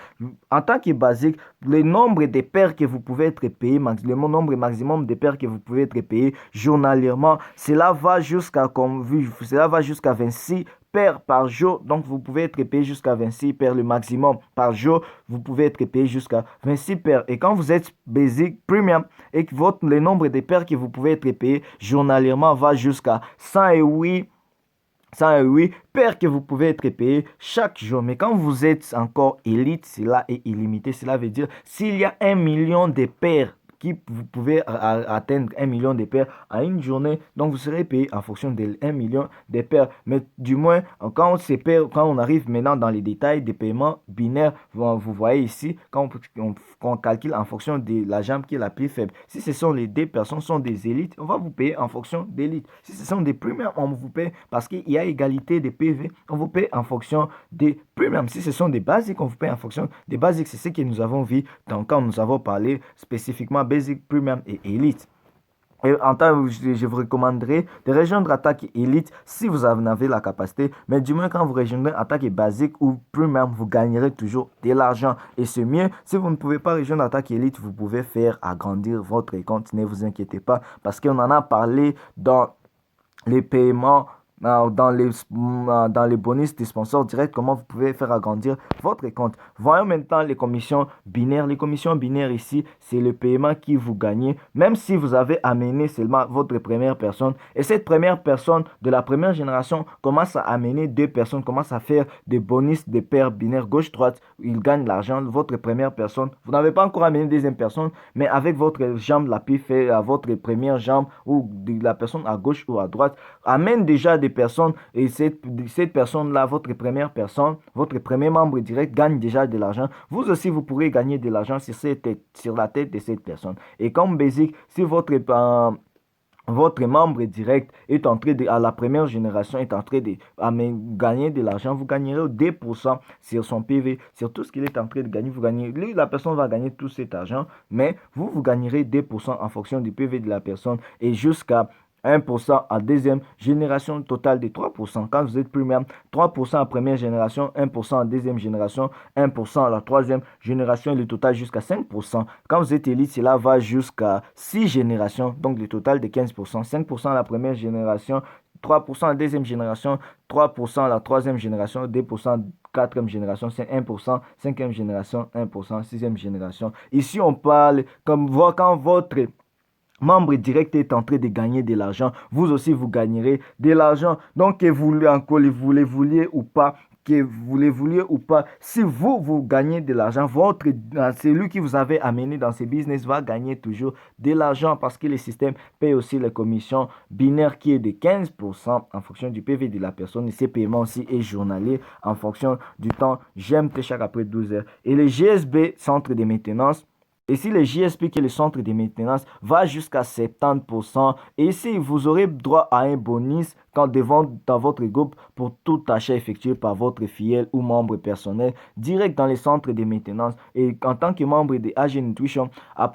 en tant que basique, le nombre de paires que vous pouvez être payé, le nombre maximum de paires que vous pouvez être payé journalièrement, cela va jusqu'à 26 paires par jour. Donc, vous pouvez être payé jusqu'à 26 paires le maximum par jour. Vous pouvez être payé jusqu'à 26 paires. Et quand vous êtes basic premium et que le nombre de paires que vous pouvez être payé journalièrement va jusqu'à 108 paires que vous pouvez être payé chaque jour. Mais quand vous êtes encore élite, cela est illimité. Cela veut dire s'il y a 1 million de paires vous pouvez atteindre 1 million de paires à une journée. Donc, vous serez payé en fonction de 1 million de paires. Mais du moins, quand on arrive maintenant dans les détails des paiements binaires, vous voyez ici, quand on calcule en fonction de la jambe qui est la plus faible. Si ce sont les deux personnes sont des élites, on va vous payer en fonction d'élite. Si ce sont des premiums, on vous paye parce qu'il y a égalité des PV. On vous paye en fonction des premiums. Si ce sont des basiques, on vous paye en fonction des basiques. C'est ce que nous avons vu quand nous avons parlé spécifiquement Basic, Premium et Elite. Et en temps, je vous recommanderais de rejoindre Attaque Elite si vous en avez la capacité. Mais du moins, quand vous rejoindrez Attaque Basique ou Premium, vous gagnerez toujours de l'argent. Et c'est mieux, si vous ne pouvez pas rejoindre Attaque Elite, vous pouvez faire agrandir votre compte. Ne vous inquiétez pas, parce qu'on en a parlé dans les paiements dans les bonus des sponsors directs, comment vous pouvez faire agrandir votre compte. Voyons maintenant les commissions binaires. Les commissions binaires ici, c'est le paiement qui vous gagnez, même si vous avez amené seulement votre première personne. Et cette première personne de la première génération commence à amener deux personnes, commence à faire des bonus des paires binaires gauche-droite. Il gagne l'argent. Votre première personne, vous n'avez pas encore amené deuxième personne, mais avec votre jambe, l'appui fait à votre première jambe ou de la personne à gauche ou à droite, amène déjà des personnes et cette personne-là, votre première personne, votre premier membre direct gagne déjà de l'argent. Vous aussi, vous pourrez gagner de l'argent sur la tête de cette personne. Et comme basic, si votre membre direct est en train de, à la première génération, est en train de gagner de l'argent, vous gagnerez 2% sur son PV, sur tout ce qu'il est en train de gagner, vous gagnez, lui, la personne va gagner tout cet argent, mais vous gagnez 2% en fonction du PV de la personne et jusqu'à 1% à deuxième génération, total de 3%. Quand vous êtes premium, 3% à première génération, 1% à deuxième génération, 1% à la troisième génération et le total jusqu'à 5%. Quand vous êtes élite, cela va jusqu'à 6 générations, donc le total de 15%. 5% à la première génération, 3% à la deuxième génération, 3% à la troisième génération, 2% à la quatrième génération, c'est 1%, cinquième génération, 1%, sixième génération. Ici, on parle comme quand votre membre direct est en train de gagner de l'argent, vous aussi vous gagnerez de l'argent. Donc que vous le vouliez ou pas, si vous gagnez de l'argent, celui qui vous avait amené dans ce business va gagner toujours de l'argent parce que le système paye aussi les commissions binaires qui est de 15% en fonction du PV de la personne. Et ces paiements aussi est journalier en fonction du temps GMT chaque après 12 heures. Et le GSB, centre de maintenance, et si le JSP, qui est le centre de maintenance, va jusqu'à 70%, et ici, vous aurez droit à un bonus dans votre groupe pour tout achat effectué par votre filiale ou membre personnel direct dans les centres de maintenance. Et en tant que membre de AG Nutrition,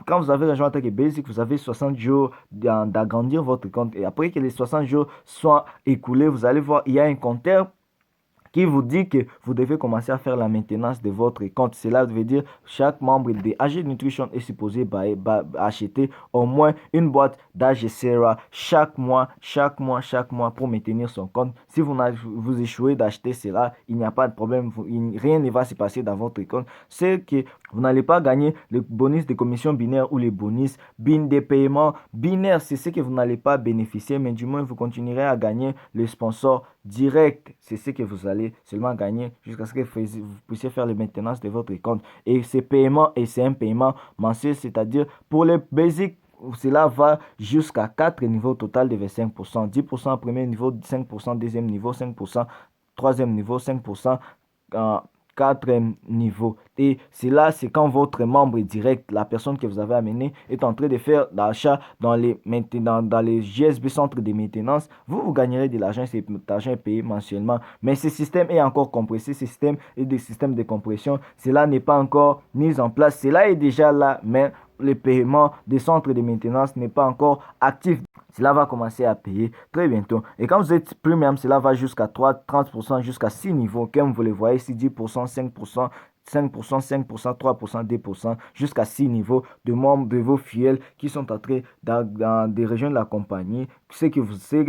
quand vous avez rejoint en tant que basic, vous avez 60 jours d'agrandir votre compte. Et après que les 60 jours soient écoulés, vous allez voir, il y a un compteur qui vous dit que vous devez commencer à faire la maintenance de votre compte. Cela veut dire chaque membre de AG Nutrition est supposé acheter au moins une boîte d'AG Sera chaque mois pour maintenir son compte. Si vous échouez d'acheter cela, il n'y a pas de problème, rien ne va se passer dans votre compte. C'est que vous n'allez pas gagner le bonus de commission binaire ou les bonus des paiements binaires. C'est ce que vous n'allez pas bénéficier, mais du moins vous continuerez à gagner le sponsor direct. C'est ce que vous allez seulement gagner jusqu'à ce que vous puissiez faire la maintenance de votre compte. Et c'est un paiement mensuel, c'est-à-dire pour les basic, cela va jusqu'à 4 niveaux total de 25%. 10% premier niveau, 5% deuxième niveau, 5% troisième niveau, 5% quatrième niveau. Et cela, c'est quand votre membre direct, la personne que vous avez amené, est en train de faire l'achat dans les GSB centres de maintenance. Vous gagnerez de l'argent, cet argent est payé mensuellement. Mais ce système est encore compressé, ce système est des systèmes de compression. Cela n'est pas encore mis en place. Cela est déjà là, mais le paiement des centres de maintenance n'est pas encore actif. Cela va commencer à payer très bientôt. Et quand vous êtes premium, cela va jusqu'à 30%, jusqu'à 6 niveaux. Comme vous le voyez ici, 10%, 5%, 5%, 5%, 3%, 2%, jusqu'à 6 niveaux de membres de vos fidèles qui sont entrés dans des régions de la compagnie. C'est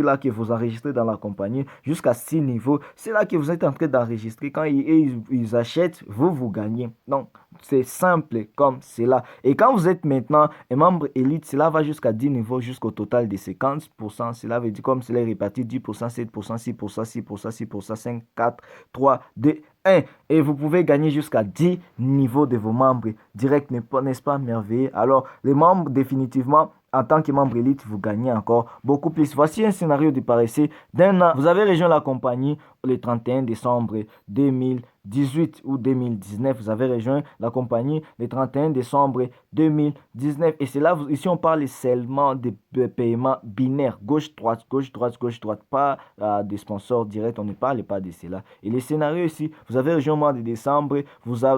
là que vous enregistrez dans la compagnie jusqu'à 6 niveaux. C'est là que vous êtes en train d'enregistrer. Quand ils achètent, vous gagnez. Donc, c'est simple comme cela. Et quand vous êtes maintenant un membre élite, cela va jusqu'à 10 niveaux, jusqu'au total de 50%. Cela veut dire comme cela est réparti 10%, 7%, 6%, 6%, 6%, 5, 4, 3, 2, 1. Et vous pouvez gagner jusqu'à 10 niveaux de vos membres directs, n'est-ce pas merveilleux? Alors, les membres, définitivement, en tant que membre élite, vous gagnez encore beaucoup plus. Voici un scénario de paresseux d'un an. Vous avez rejoint la compagnie le 31 décembre 2018 ou 2019. Vous avez rejoint la compagnie le 31 décembre 2019. Et c'est là, ici, on parle seulement de paiements binaires. Gauche-droite, gauche-droite, gauche-droite. Pas des sponsors directs. On ne parle pas de cela. Et le scénario ici, vous avez rejoint le mois de décembre.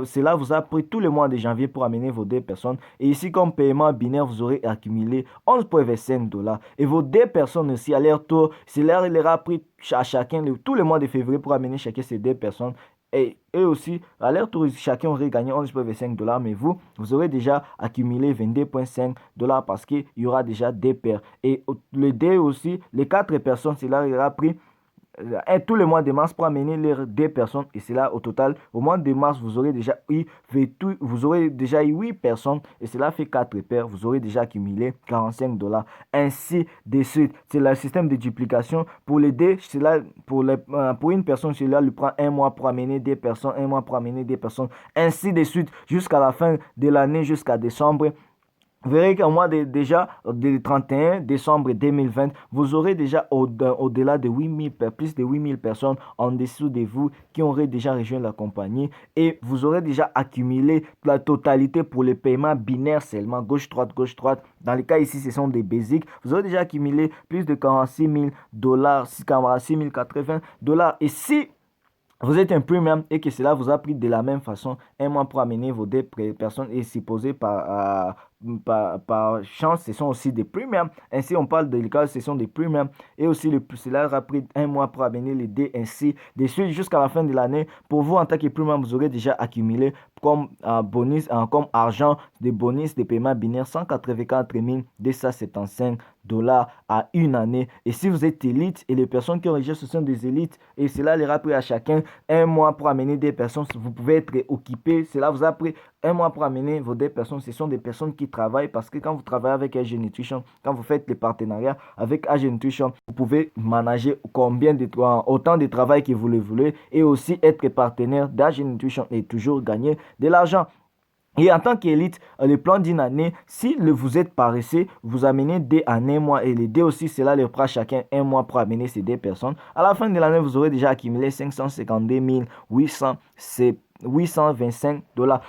Cela vous a pris tout le mois de janvier pour amener vos deux personnes. Et ici, comme paiement binaire, vous aurez accumulé 11,25 $. Et vos deux personnes aussi, à leur tour, cela leur a pris à chacun tout le mois de février pour amener chacun ces deux personnes. Et eux aussi, à leur tour, chacun aurait gagné 11,25 $. Mais vous aurez déjà accumulé 22,5 $ parce qu'il y aura déjà des paires. Et les deux aussi, les quatre personnes, cela leur a pris tous les mois de mars pour amener les deux personnes. Et c'est là au total, au mois de mars, vous aurez déjà eu 8 personnes. Et cela fait 4 paires. Vous aurez déjà accumulé $45. Ainsi de suite. C'est le système de duplication. Pour les deux, pour une personne, cela lui prend un mois pour amener des personnes, un mois pour amener des personnes. Ainsi de suite jusqu'à la fin de l'année, jusqu'à décembre. Vous verrez qu'au mois déjà de 31 décembre 2020, vous aurez déjà au-delà de 8000, plus de 8000 personnes en dessous de vous qui auraient déjà rejoint la compagnie et vous aurez déjà accumulé la totalité pour les paiements binaires seulement, gauche-droite, gauche-droite. Dans le cas ici, ce sont des basiques. Vous aurez déjà accumulé plus de $46,000, $46,080. Et si vous êtes un premium et que cela vous a pris de la même façon un mois pour amener vos deux personnes et supposé par chance, ce sont aussi des premiums. Ainsi, on parle de cas, ce sont des premiums. Et aussi, cela a pris un mois pour amener les deux ainsi de suite jusqu'à la fin de l'année. Pour vous, en tant que premium, vous aurez déjà accumulé comme bonus, comme argent, des bonus de paiement binaire $184,275 à une année. Et si vous êtes élite et les personnes qui ont rejoint ce sont des élites et cela leur a pris à chacun un mois pour amener des personnes, vous pouvez être occupé. Cela vous a pris un mois pour amener vos deux personnes. Ce sont des personnes qui travaillent parce que quand vous travaillez avec AG Nutrition, quand vous faites les partenariats avec AG Nutrition, vous pouvez manager autant de travail que vous le voulez et aussi être partenaire d'AG Nutrition et toujours gagner de l'argent. Et en tant qu'élite, le plan d'une année, si vous êtes paresseux, vous amenez deux en un mois et les deux aussi, cela leur prend chacun un mois pour amener ces deux personnes. À la fin de l'année, vous aurez déjà accumulé $552,825.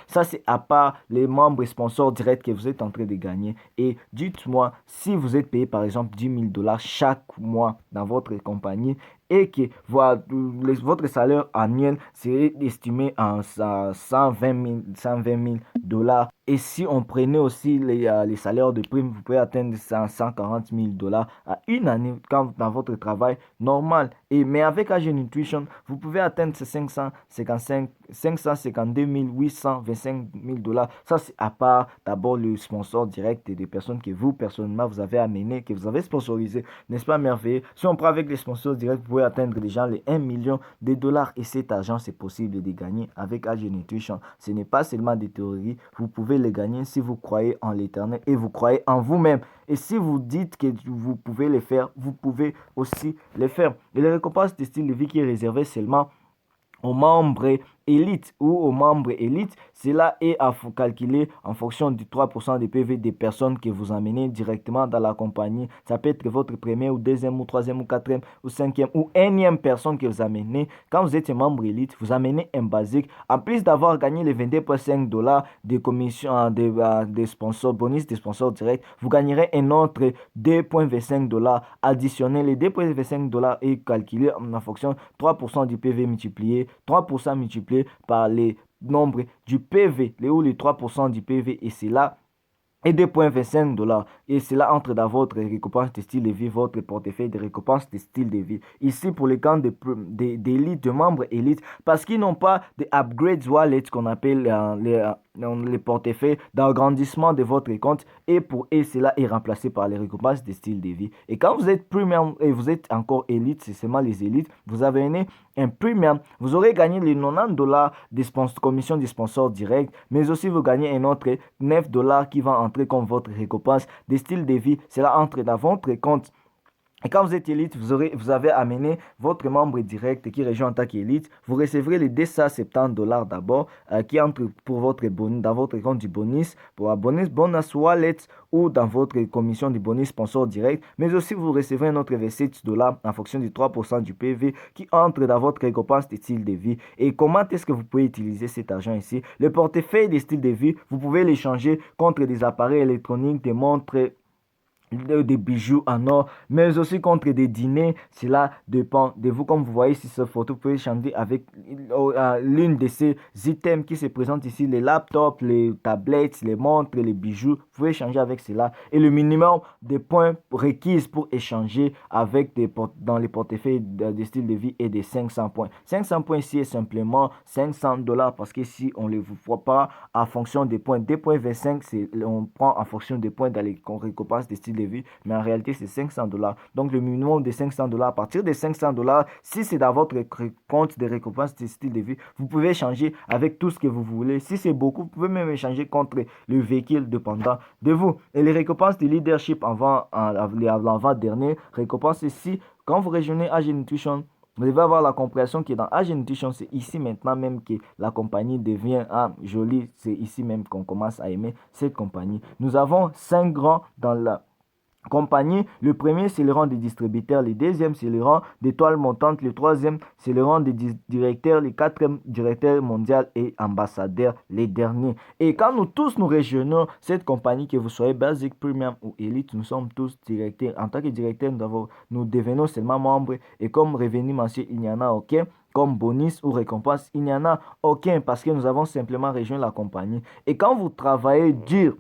Ça, c'est à part les membres et sponsors directs que vous êtes en train de gagner. Et dites-moi, si vous êtes payé par exemple $10,000 chaque mois dans votre compagnie et que votre salaire annuel serait estimé en $120,000. Et si on prenait aussi les salaires de prime, vous pouvez atteindre $140,000 à une année dans votre travail normal. Mais avec AG Nutrition, vous pouvez atteindre ces $552,825. Ça, c'est à part d'abord le sponsor direct et des personnes que vous, personnellement, vous avez amené, que vous avez sponsorisé. N'est-ce pas merveilleux? Si on prend avec les sponsors directs, vous pouvez atteindre déjà les $1 million. Et cet argent, c'est possible de gagner avec AG Nutrition. Ce n'est pas seulement des théories. Vous pouvez les gagner si vous croyez en l'éternel et vous croyez en vous-même. Et si vous dites que vous pouvez les faire, vous pouvez aussi les faire. Et les récompenses de style de vie qui est réservé seulement aux membres élite ou aux membres élite, cela est à calculer en fonction du 3% des PV des personnes que vous amenez directement dans la compagnie. Ça peut être votre première ou deuxième ou troisième ou quatrième ou cinquième ou énième personne que vous amenez. Quand vous êtes un membre élite, vous amenez un basique. En plus d'avoir gagné les $22,5 de commission des sponsors, bonus des sponsors directs, vous gagnerez un autre $2,25 additionnel. Les $2,25 est calculé en fonction 3% du PV multiplié, 3% multiplié par les nombres du PV, les 3% du PV, et c'est là et $2,25. Et cela entre dans votre récompense de style de vie, votre portefeuille de récompense de style de vie. Ici, pour les camps d'élite, de membres élites, parce qu'ils n'ont pas de upgrades wallet qu'on appelle les portefeuilles d'agrandissement de votre compte. Et pour eux, cela est remplacé par les récompenses de style de vie. Et quand vous êtes premium et vous êtes encore élite, c'est seulement les élites, vous avez un premium. Vous aurez gagné les $90 de commission des sponsors directs, mais aussi vous gagnez un autre $9 qui va entrer comme votre récompense des styles de vie. Cela entre dans votre compte. Et quand vous êtes élite, vous avez amené votre membre direct qui rejoint en tant qu'élite. Vous recevrez les $270 d'abord qui entre pour votre bonus, dans votre compte du bonus, pour un bonus wallet ou dans votre commission du bonus sponsor direct. Mais aussi, vous recevrez un autre $27 en fonction du 3% du PV qui entre dans votre récompense de style de vie. Et comment est-ce que vous pouvez utiliser cet argent ici? Le portefeuille des styles de vie, vous pouvez l'échanger contre des appareils électroniques, des montres, des bijoux en or, mais aussi contre des dîners. Cela dépend de vous. Comme vous voyez ici cette photo, vous pouvez changer avec l'une de ces items qui se présentent ici, les laptops, les tablettes, les montres, les bijoux. Vous pouvez changer avec cela. Et le minimum de points requis pour échanger avec dans les portefeuilles de style de vie est de 500 points. 500 points ici est simplement $500 parce qu'ici on ne vous voit pas en fonction des points. 2,25, on prend en fonction des points dans les récompenses de style de de vie, mais en réalité, c'est 500 $. Donc, le minimum de 500 $. À partir de 500 $, si c'est dans votre compte de récompense de style de vie, vous pouvez échanger avec tout ce que vous voulez. Si c'est beaucoup, vous pouvez même échanger contre le véhicule dépendant de vous. Et les récompenses de leadership l'avant-dernier récompense, c'est si, quand vous rejoignez AG Nutrition, vous devez avoir la compréhension que dans AG Nutrition, c'est ici maintenant même que la compagnie devient jolie. C'est ici même qu'on commence à aimer cette compagnie. Nous avons 5 grands dans la compagnie. Le premier, c'est le rang des distributeurs. Le deuxième, c'est le rang d'étoiles montantes. Le troisième, c'est le rang des directeurs. Le quatrième, directeur mondial et ambassadeur, les derniers. Et quand nous tous nous rejoignons cette compagnie, que vous soyez Basic, Premium ou Elite, nous sommes tous directeurs. En tant que directeur, nous devenons seulement membres. Et comme revenu mensuel, il n'y en a aucun. Comme bonus ou récompense, il n'y en a aucun parce que nous avons simplement rejoint la compagnie. Et quand vous travaillez dur,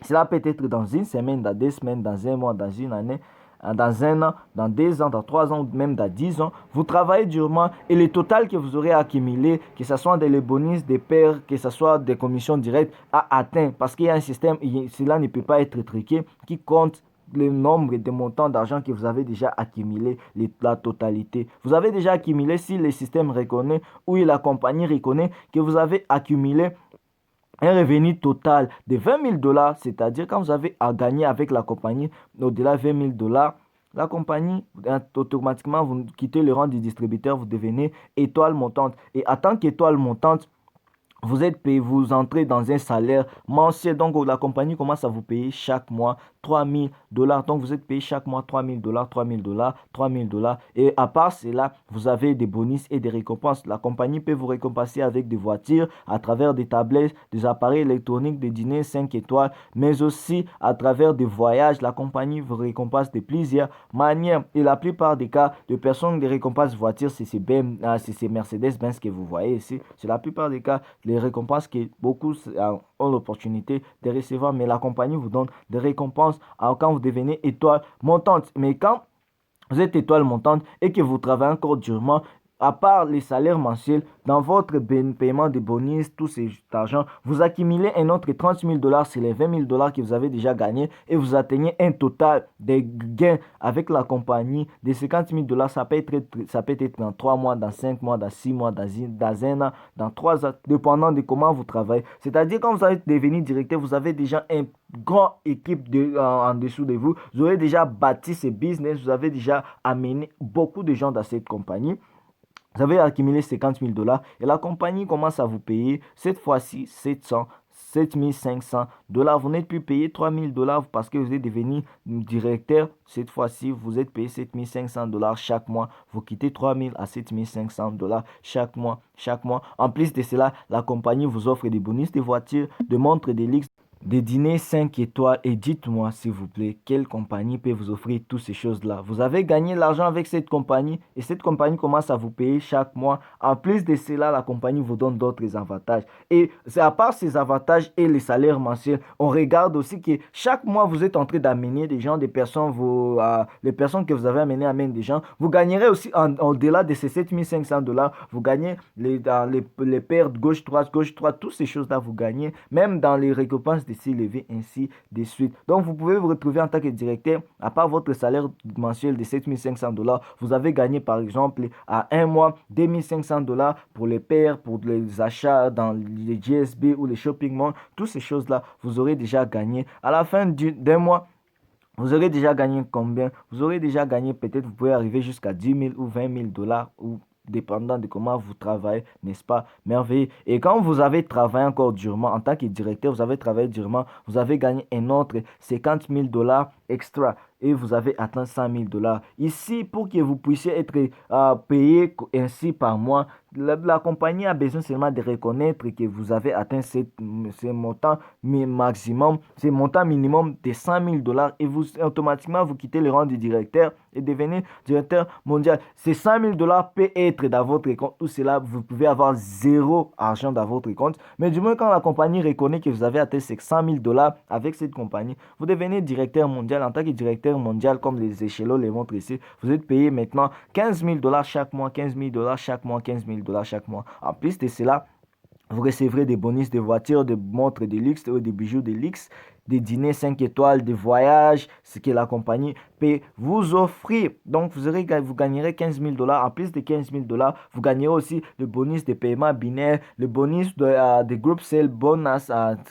cela peut être dans une semaine, dans 2 semaines, dans un mois, dans une année, dans un an, dans 2 ans, dans 3 ans, même dans 10 ans. Vous travaillez durement et le total que vous aurez accumulé, que ce soit des bonus, des paires, que ce soit des commissions directes, a atteint. Parce qu'il y a un système, cela ne peut pas être truqué, qui compte le nombre de montants d'argent que vous avez déjà accumulé, la totalité. Vous avez déjà accumulé, si le système reconnaît ou la compagnie reconnaît que vous avez accumulé un revenu total de 20 000 $, c'est-à-dire quand vous avez à gagner avec la compagnie au-delà de 20 000 $, la compagnie, automatiquement, vous quittez le rang du distributeur, vous devenez étoile montante. Et en tant qu'étoile montante, vous êtes payé, vous entrez dans un salaire mensuel. Donc, la compagnie commence à vous payer chaque mois 3 000 $. Donc, vous êtes payé chaque mois 3 000 $, 3 000 $, 3 000 $. Et à part cela, vous avez des bonus et des récompenses. La compagnie peut vous récompenser avec des voitures, à travers des tablettes, des appareils électroniques, des dîners 5 étoiles, mais aussi à travers des voyages. La compagnie vous récompense de plusieurs manières. Et la plupart des cas, de personnes qui récompensent voitures, c'est ces Mercedes-Benz que vous voyez ici. C'est la plupart des cas, les récompenses que beaucoup ont l'opportunité de recevoir, mais la compagnie vous donne des récompenses quand vous devenez étoile montante. Mais quand vous êtes étoile montante et que vous travaillez encore durement, à part les salaires mensuels, dans votre paiement de bonus, tout cet argent, vous accumulez un autre 30 000 $, c'est les 20 000 $ que vous avez déjà gagné et vous atteignez un total de gains avec la compagnie de 50 000 $. Ça peut être dans 3 mois, dans 5 mois, dans 6 mois, dans un an, dans 3 ans, dépendant de comment vous travaillez. C'est-à-dire quand vous allez devenir directeur, vous avez déjà un grande équipe en dessous de vous. Vous avez déjà bâti ce business, vous avez déjà amené beaucoup de gens dans cette compagnie. Vous avez accumulé 50 000 $ et la compagnie commence à vous payer cette fois-ci 7 500 $. Vous n'êtes plus payé 3 000 $ parce que vous êtes devenu directeur. Cette fois-ci, vous êtes payé 7 500 $ chaque mois. Vous quittez 3 000 à 7 500 $ chaque mois. En plus de cela, la compagnie vous offre des bonus de voitures, de montres, de luxe, des dîners 5 étoiles. Et dites-moi s'il vous plaît, quelle compagnie peut vous offrir toutes ces choses-là? Vous avez gagné l'argent avec cette compagnie et cette compagnie commence à vous payer chaque mois. En plus de cela, la compagnie vous donne d'autres avantages. Et c'est à part ces avantages et les salaires mensuels, on regarde aussi que chaque mois, vous êtes en train d'amener des gens, des personnes, les personnes que vous avez amenées amènent des gens. Vous gagnerez aussi, au-delà de ces 7 500 $, vous gagnez les paires gauche-droite, toutes ces choses-là, vous gagnez. Même dans les récompenses de s'élever ainsi de suite. Donc, vous pouvez vous retrouver en tant que directeur, à part votre salaire mensuel de 7 500 $, vous avez gagné par exemple à un mois 2 500 $ pour les paires, pour les achats dans les GSB ou les shopping malls, toutes ces choses-là, vous aurez déjà gagné. À la fin d'un mois, vous aurez déjà gagné combien? Vous aurez déjà gagné, peut-être vous pouvez arriver jusqu'à 10 000 ou 20 000 $ ou dépendant de comment vous travaillez, n'est-ce pas? Merveilleux. Et quand vous avez travaillé encore durement, en tant que directeur, vous avez travaillé durement, vous avez gagné un autre 50 000 $ extra et vous avez atteint 100 000 $. Ici, pour que vous puissiez être payé ainsi par mois, la compagnie a besoin seulement de reconnaître que vous avez atteint ce montant maximum, ce montant minimum de 100 000 $ et vous automatiquement vous quittez le rang du directeur et devenez directeur mondial. Ces 100 000 $ peut être dans votre compte ou cela, vous pouvez avoir zéro argent dans votre compte. Mais du moins, quand la compagnie reconnaît que vous avez atteint ces 100 000 $ avec cette compagnie, vous devenez directeur mondial. En tant que directeur mondial, comme les échelons les montrent ici, vous êtes payé maintenant 15 000 $ chaque mois, 15 000 $ chaque mois, 15 000 $ chaque mois. En plus de cela, Vous recevrez des bonus de voitures, de montres de luxe, des bijoux de luxe, des dîners 5 étoiles, des voyages, ce que la compagnie peut vous offrir. Donc, vous gagnerez 15 000 $. En plus de 15 000 $, vous gagnerez aussi le bonus de paiement binaire, le bonus de group sale, bonus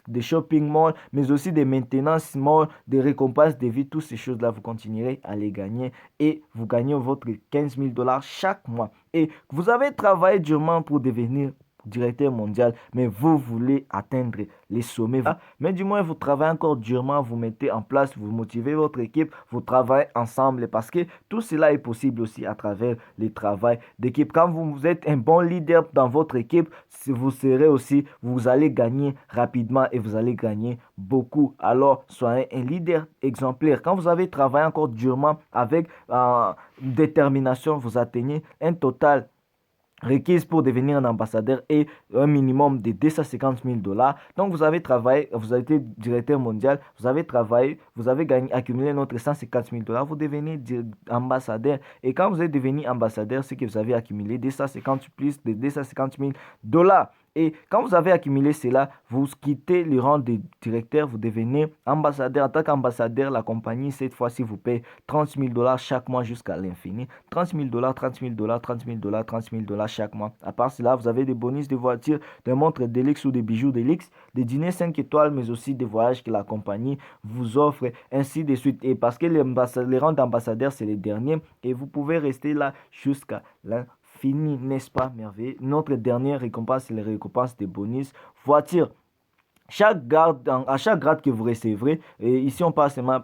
de shopping mall, mais aussi des maintenance mall, des récompenses de vie. Toutes ces choses-là, vous continuerez à les gagner et vous gagnez votre 15 000 $ chaque mois. Et vous avez travaillé durement pour devenir directeur mondial, mais vous voulez atteindre les sommets. Mais du moins, vous travaillez encore durement, vous mettez en place, vous motivez votre équipe, vous travaillez ensemble parce que tout cela est possible aussi à travers le travail d'équipe. Quand vous êtes un bon leader dans votre équipe, vous serez aussi, vous allez gagner rapidement et vous allez gagner beaucoup. Alors, soyez un leader exemplaire. Quand vous avez travaillé encore durement avec détermination, vous atteignez un total requise pour devenir un ambassadeur et un minimum de 250 000 $. Donc, vous avez travaillé, vous avez été directeur mondial, vous avez travaillé, vous avez gagné, accumulé notre 150 000 $, vous devenez ambassadeur. Et quand vous êtes devenu ambassadeur, c'est que vous avez accumulé 250 plus de 250 000 $. Et quand vous avez accumulé cela, vous quittez le rang de directeur, vous devenez ambassadeur. En tant qu'ambassadeur, la compagnie, cette fois-ci, vous paye 30 000 $ chaque mois jusqu'à l'infini. 30 000 $, 30 000 $, 30 000 $, 30 000 $ chaque mois. À part cela, vous avez des bonus de voitures, des montres de luxe ou des bijoux de luxe, des dîners 5 étoiles, mais aussi des voyages que la compagnie vous offre, ainsi de suite. Et parce que les rangs d'ambassadeur, c'est les derniers, et vous pouvez rester là jusqu'à l'infini. Fini, n'est-ce pas merveilleux? Notre dernière récompense, c'est les récompenses des bonus voitures. À chaque grade que vous recevrez, et ici on parle seulement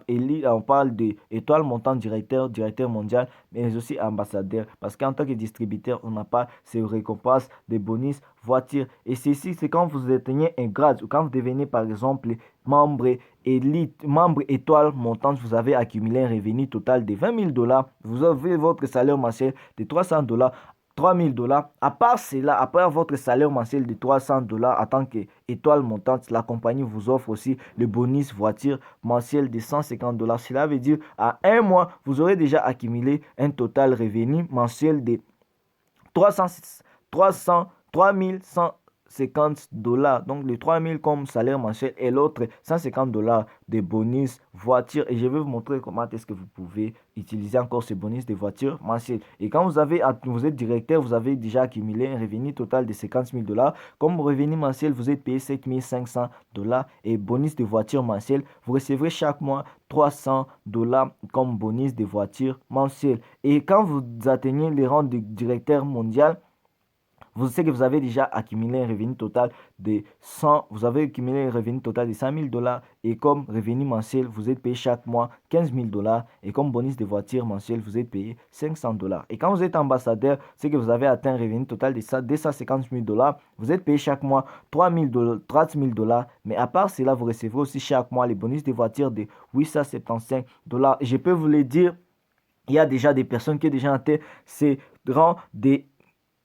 on parle d'étoile montante directeur mondial, mais aussi ambassadeur, parce qu'en tant que distributeur, on n'a pas ces récompenses des bonus voitures. Et ceci, c'est quand vous atteignez un grade, ou quand vous devenez par exemple membre élite, membre étoile montante, vous avez accumulé un revenu total de 20 000 $, vous avez votre salaire mensuel de 300 $. 3 000 $. À part cela, après votre salaire mensuel de 300 $ en tant qu'étoile montante, la compagnie vous offre aussi le bonus voiture mensuel de 150 $. Cela veut dire à un mois, vous aurez déjà accumulé un total revenu mensuel de 3 150 $. Donc, les 3 000 comme salaire mensuel et l'autre 150 $ de bonus voiture. Et je vais vous montrer comment est-ce que vous pouvez utiliser encore ce bonus de voiture mensuel. Et quand vous êtes directeur, vous avez déjà accumulé un revenu total de 50 000 $. Comme revenu mensuel, vous êtes payé 7 500 $. Et bonus de voiture mensuel, vous recevrez chaque mois 300 $ comme bonus de voiture mensuel. Et quand vous atteignez les rangs de directeur mondial, vous savez que vous avez déjà accumulé un revenu total de 100 000 $ et comme revenu mensuel, vous êtes payé chaque mois 15 000 $ et comme bonus de voiture mensuel, vous êtes payé 500 $. Et quand vous êtes ambassadeur, c'est que vous avez atteint un revenu total de 250 000 $, vous êtes payé chaque mois 30 000 $, mais à part cela, vous recevez aussi chaque mois les bonus de voiture de 875 $. Et je peux vous le dire, il y a déjà des personnes qui ont déjà atteint ces rangs des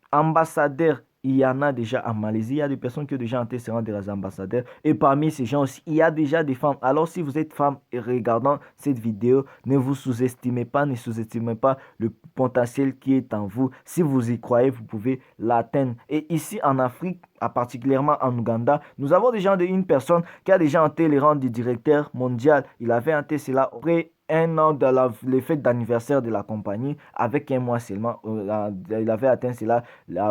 ambassadeurs. Il y en a déjà en Malaisie, il y a des personnes qui ont déjà été seront des ambassadeurs. Et parmi ces gens aussi, il y a déjà des femmes. Alors si vous êtes femme et regardant cette vidéo, ne vous sous-estimez pas, ne sous-estimez pas le potentiel qui est en vous. Si vous y croyez, vous pouvez l'atteindre. Et ici en Afrique, particulièrement en Ouganda, nous avons déjà une personne qui a déjà été le rang du directeur mondial. Il avait été cela après un an de les fêtes d'anniversaire de la compagnie avec un mois seulement. Il avait atteint cela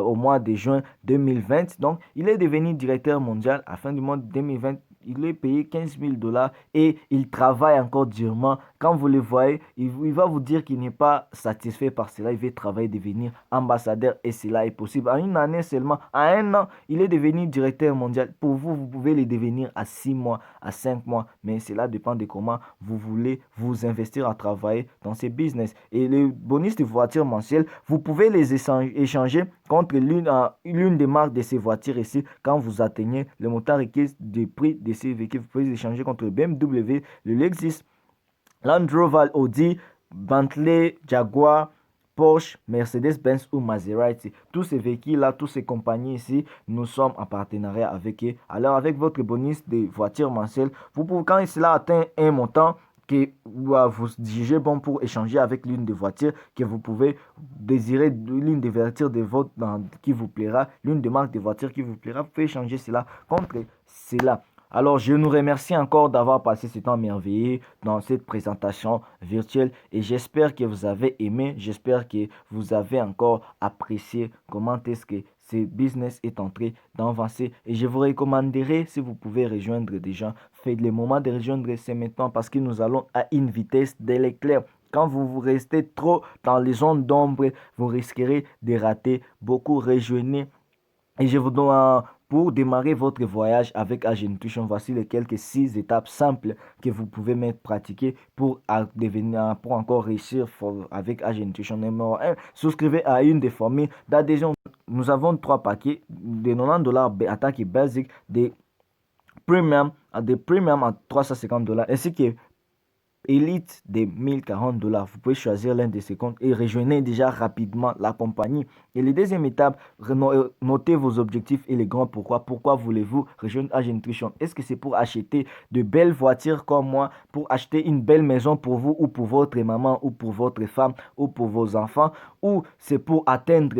au mois de juin 2020. Donc, il est devenu directeur mondial à la fin du mois 2020. Il est payé 15 000 $ et il travaille encore durement. Quand vous le voyez, il va vous dire qu'il n'est pas satisfait par cela. Il veut travailler, devenir ambassadeur et cela est possible. En une année seulement, en un an, il est devenu directeur mondial. Pour vous, vous pouvez le devenir à 6 mois, à 5 mois. Mais cela dépend de comment vous voulez vous investir à travailler dans ces business. Et les bonus de voiture mensuelle, vous pouvez les échanger contre l'une des marques de ces voitures ici. Quand vous atteignez le montant requis du prix de ces véhicules, vous pouvez les échanger contre le BMW, le Lexus, Land Rover, Audi, Bentley, Jaguar, Porsche, Mercedes-Benz ou Maserati. Tous ces véhicules-là, toutes ces compagnies ici, nous sommes en partenariat avec eux. Alors, avec votre bonus de voiture mensuelle, vous pouvez, quand cela atteint un montant, que vous jugez bon pour échanger avec l'une des voitures que vous pouvez désirer, l'une des voitures de votre, qui vous plaira, l'une des marques de voitures qui vous plaira, vous pouvez échanger cela contre cela. Alors, je nous remercie encore d'avoir passé ce temps merveilleux dans cette présentation virtuelle et j'espère que vous avez aimé, j'espère que vous avez encore apprécié comment est-ce que ce business est en train d'avancer et je vous recommanderai, si vous pouvez rejoindre des gens, faites le moment de rejoindre c'est maintenant parce que nous allons à une vitesse de l'éclair. Quand vous restez trop dans les zones d'ombre, vous risquerez de rater beaucoup. Rejoignez et je vous donne pour démarrer votre voyage avec AG Nutrition, voici les quelques 6 étapes simples que vous pouvez mettre pratiquer pour devenir, pour encore réussir avec AG Nutrition. Numéro 1, souscrivez à une des formules d'adhésion. Nous avons 3 paquets de $90 attaque basique, des premium à 350$ ainsi que Elite de $1040. Vous pouvez choisir l'un de ces comptes et rejoignez déjà rapidement la compagnie. Et la deuxième étape, notez vos objectifs et les grands pourquoi. Pourquoi voulez-vous rejoindre AG Nutrition? Est-ce que c'est pour acheter de belles voitures comme moi, pour acheter une belle maison pour vous ou pour votre maman ou pour votre femme ou pour vos enfants, ou c'est pour atteindre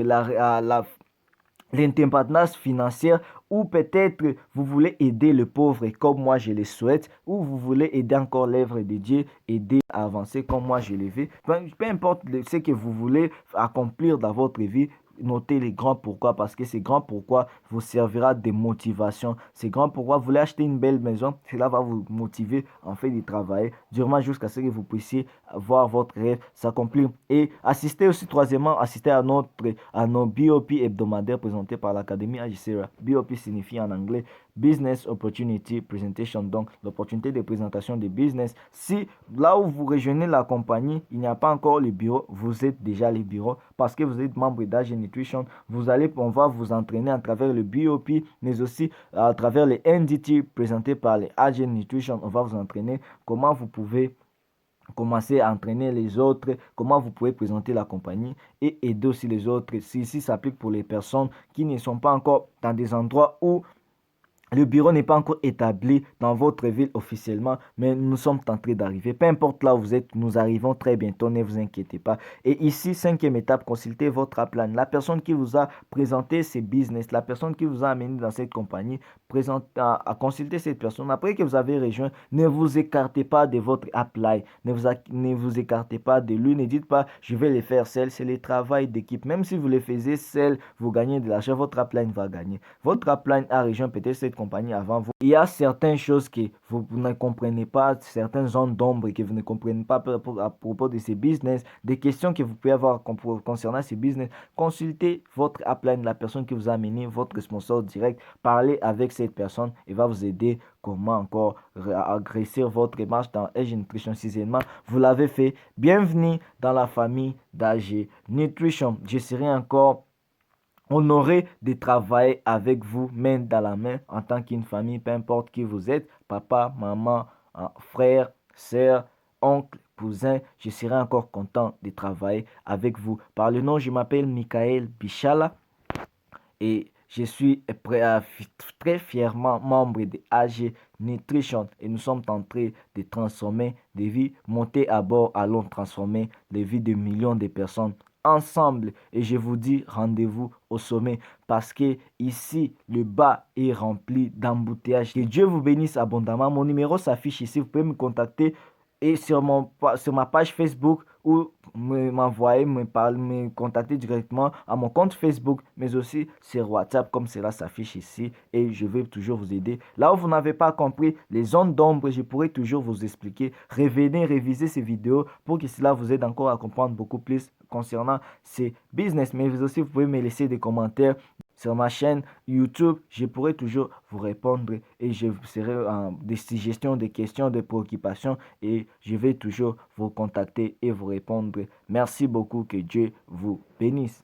l'indépendance financière, ou peut-être vous voulez aider le pauvre comme moi je le souhaite, ou vous voulez aider encore l'œuvre de Dieu, aider à avancer comme moi je le veux. Peu importe ce que vous voulez accomplir dans votre vie, notez les grands pourquoi parce que ces grands pourquoi vous servira de motivation. Ces grands pourquoi vous voulez acheter une belle maison, cela va vous motiver en fait de travailler durement jusqu'à ce que vous puissiez voir votre rêve s'accomplir. Et assistez aussi troisièmement, assistez à nos BOP hebdomadaires présentés par l'Académie Agicera. BOP signifie en anglais Business Opportunity Presentation, donc l'opportunité de présentation de business. Si là où vous rejoignez la compagnie, il n'y a pas encore le bureau, vous êtes déjà le bureau parce que vous êtes membre d'AG Nutrition. On va vous entraîner à travers le BOP, mais aussi à travers les NDT présentés par les AG Nutrition. On va vous entraîner comment vous pouvez commencer à entraîner les autres, comment vous pouvez présenter la compagnie et aider aussi les autres. Ceci s'applique pour les personnes qui ne sont pas encore dans des endroits où le bureau n'est pas encore établi dans votre ville officiellement, mais nous sommes en train d'arriver. Peu importe là où vous êtes, nous arrivons très bientôt, ne vous inquiétez pas. Et ici, cinquième étape, consultez votre upline. La personne qui vous a présenté ces business, la personne qui vous a amené dans cette compagnie, à consulter cette personne. Après que vous avez rejoint, ne vous écartez pas de votre upline. Ne vous écartez pas de lui. Ne dites pas, je vais les faire seul. C'est le travail d'équipe. Même si vous les faisiez seul, vous gagnez de l'argent, votre upline va gagner. Votre upline a rejoint peut-être cette compagnie avant vous. Il y a certaines choses que vous ne comprenez pas, certaines zones d'ombre que vous ne comprenez pas à propos de ces business, des questions que vous pouvez avoir concernant ces business. Consultez votre upline, la personne qui vous a amené, votre sponsor direct. Parlez avec cette personne et va vous aider comment encore agresser votre marche dans AG Nutrition. Sixièmement, vous l'avez fait. Bienvenue dans la famille d'AG Nutrition. Je serai encore honoré de travailler avec vous main dans la main en tant qu'une famille, peu importe qui vous êtes, papa, maman, frère, soeur, oncle, cousin, je serai encore content de travailler avec vous. Par le nom, je m'appelle Michael Pishala et je suis très fièrement membre de AG Nutrition et nous sommes en train de transformer des vies. Montez à bord, allons transformer les vies de millions de personnes ensemble. Et je vous dis rendez-vous au sommet parce que ici, le bas est rempli d'embouteillages. Que Dieu vous bénisse abondamment. Mon numéro s'affiche ici. Vous pouvez me contacter et sur ma page Facebook ou me contacter directement à mon compte Facebook, mais aussi sur WhatsApp comme cela s'affiche ici et je vais toujours vous aider. Là où vous n'avez pas compris les zones d'ombre, je pourrai toujours vous expliquer. Revenez, réviser ces vidéos pour que cela vous aide encore à comprendre beaucoup plus concernant ces business. Mais vous aussi, vous pouvez me laisser des commentaires sur ma chaîne YouTube. Je pourrai toujours vous répondre et je serai en des suggestions, des questions, des préoccupations et je vais toujours vous contacter et vous répondre. Merci beaucoup, que Dieu vous bénisse.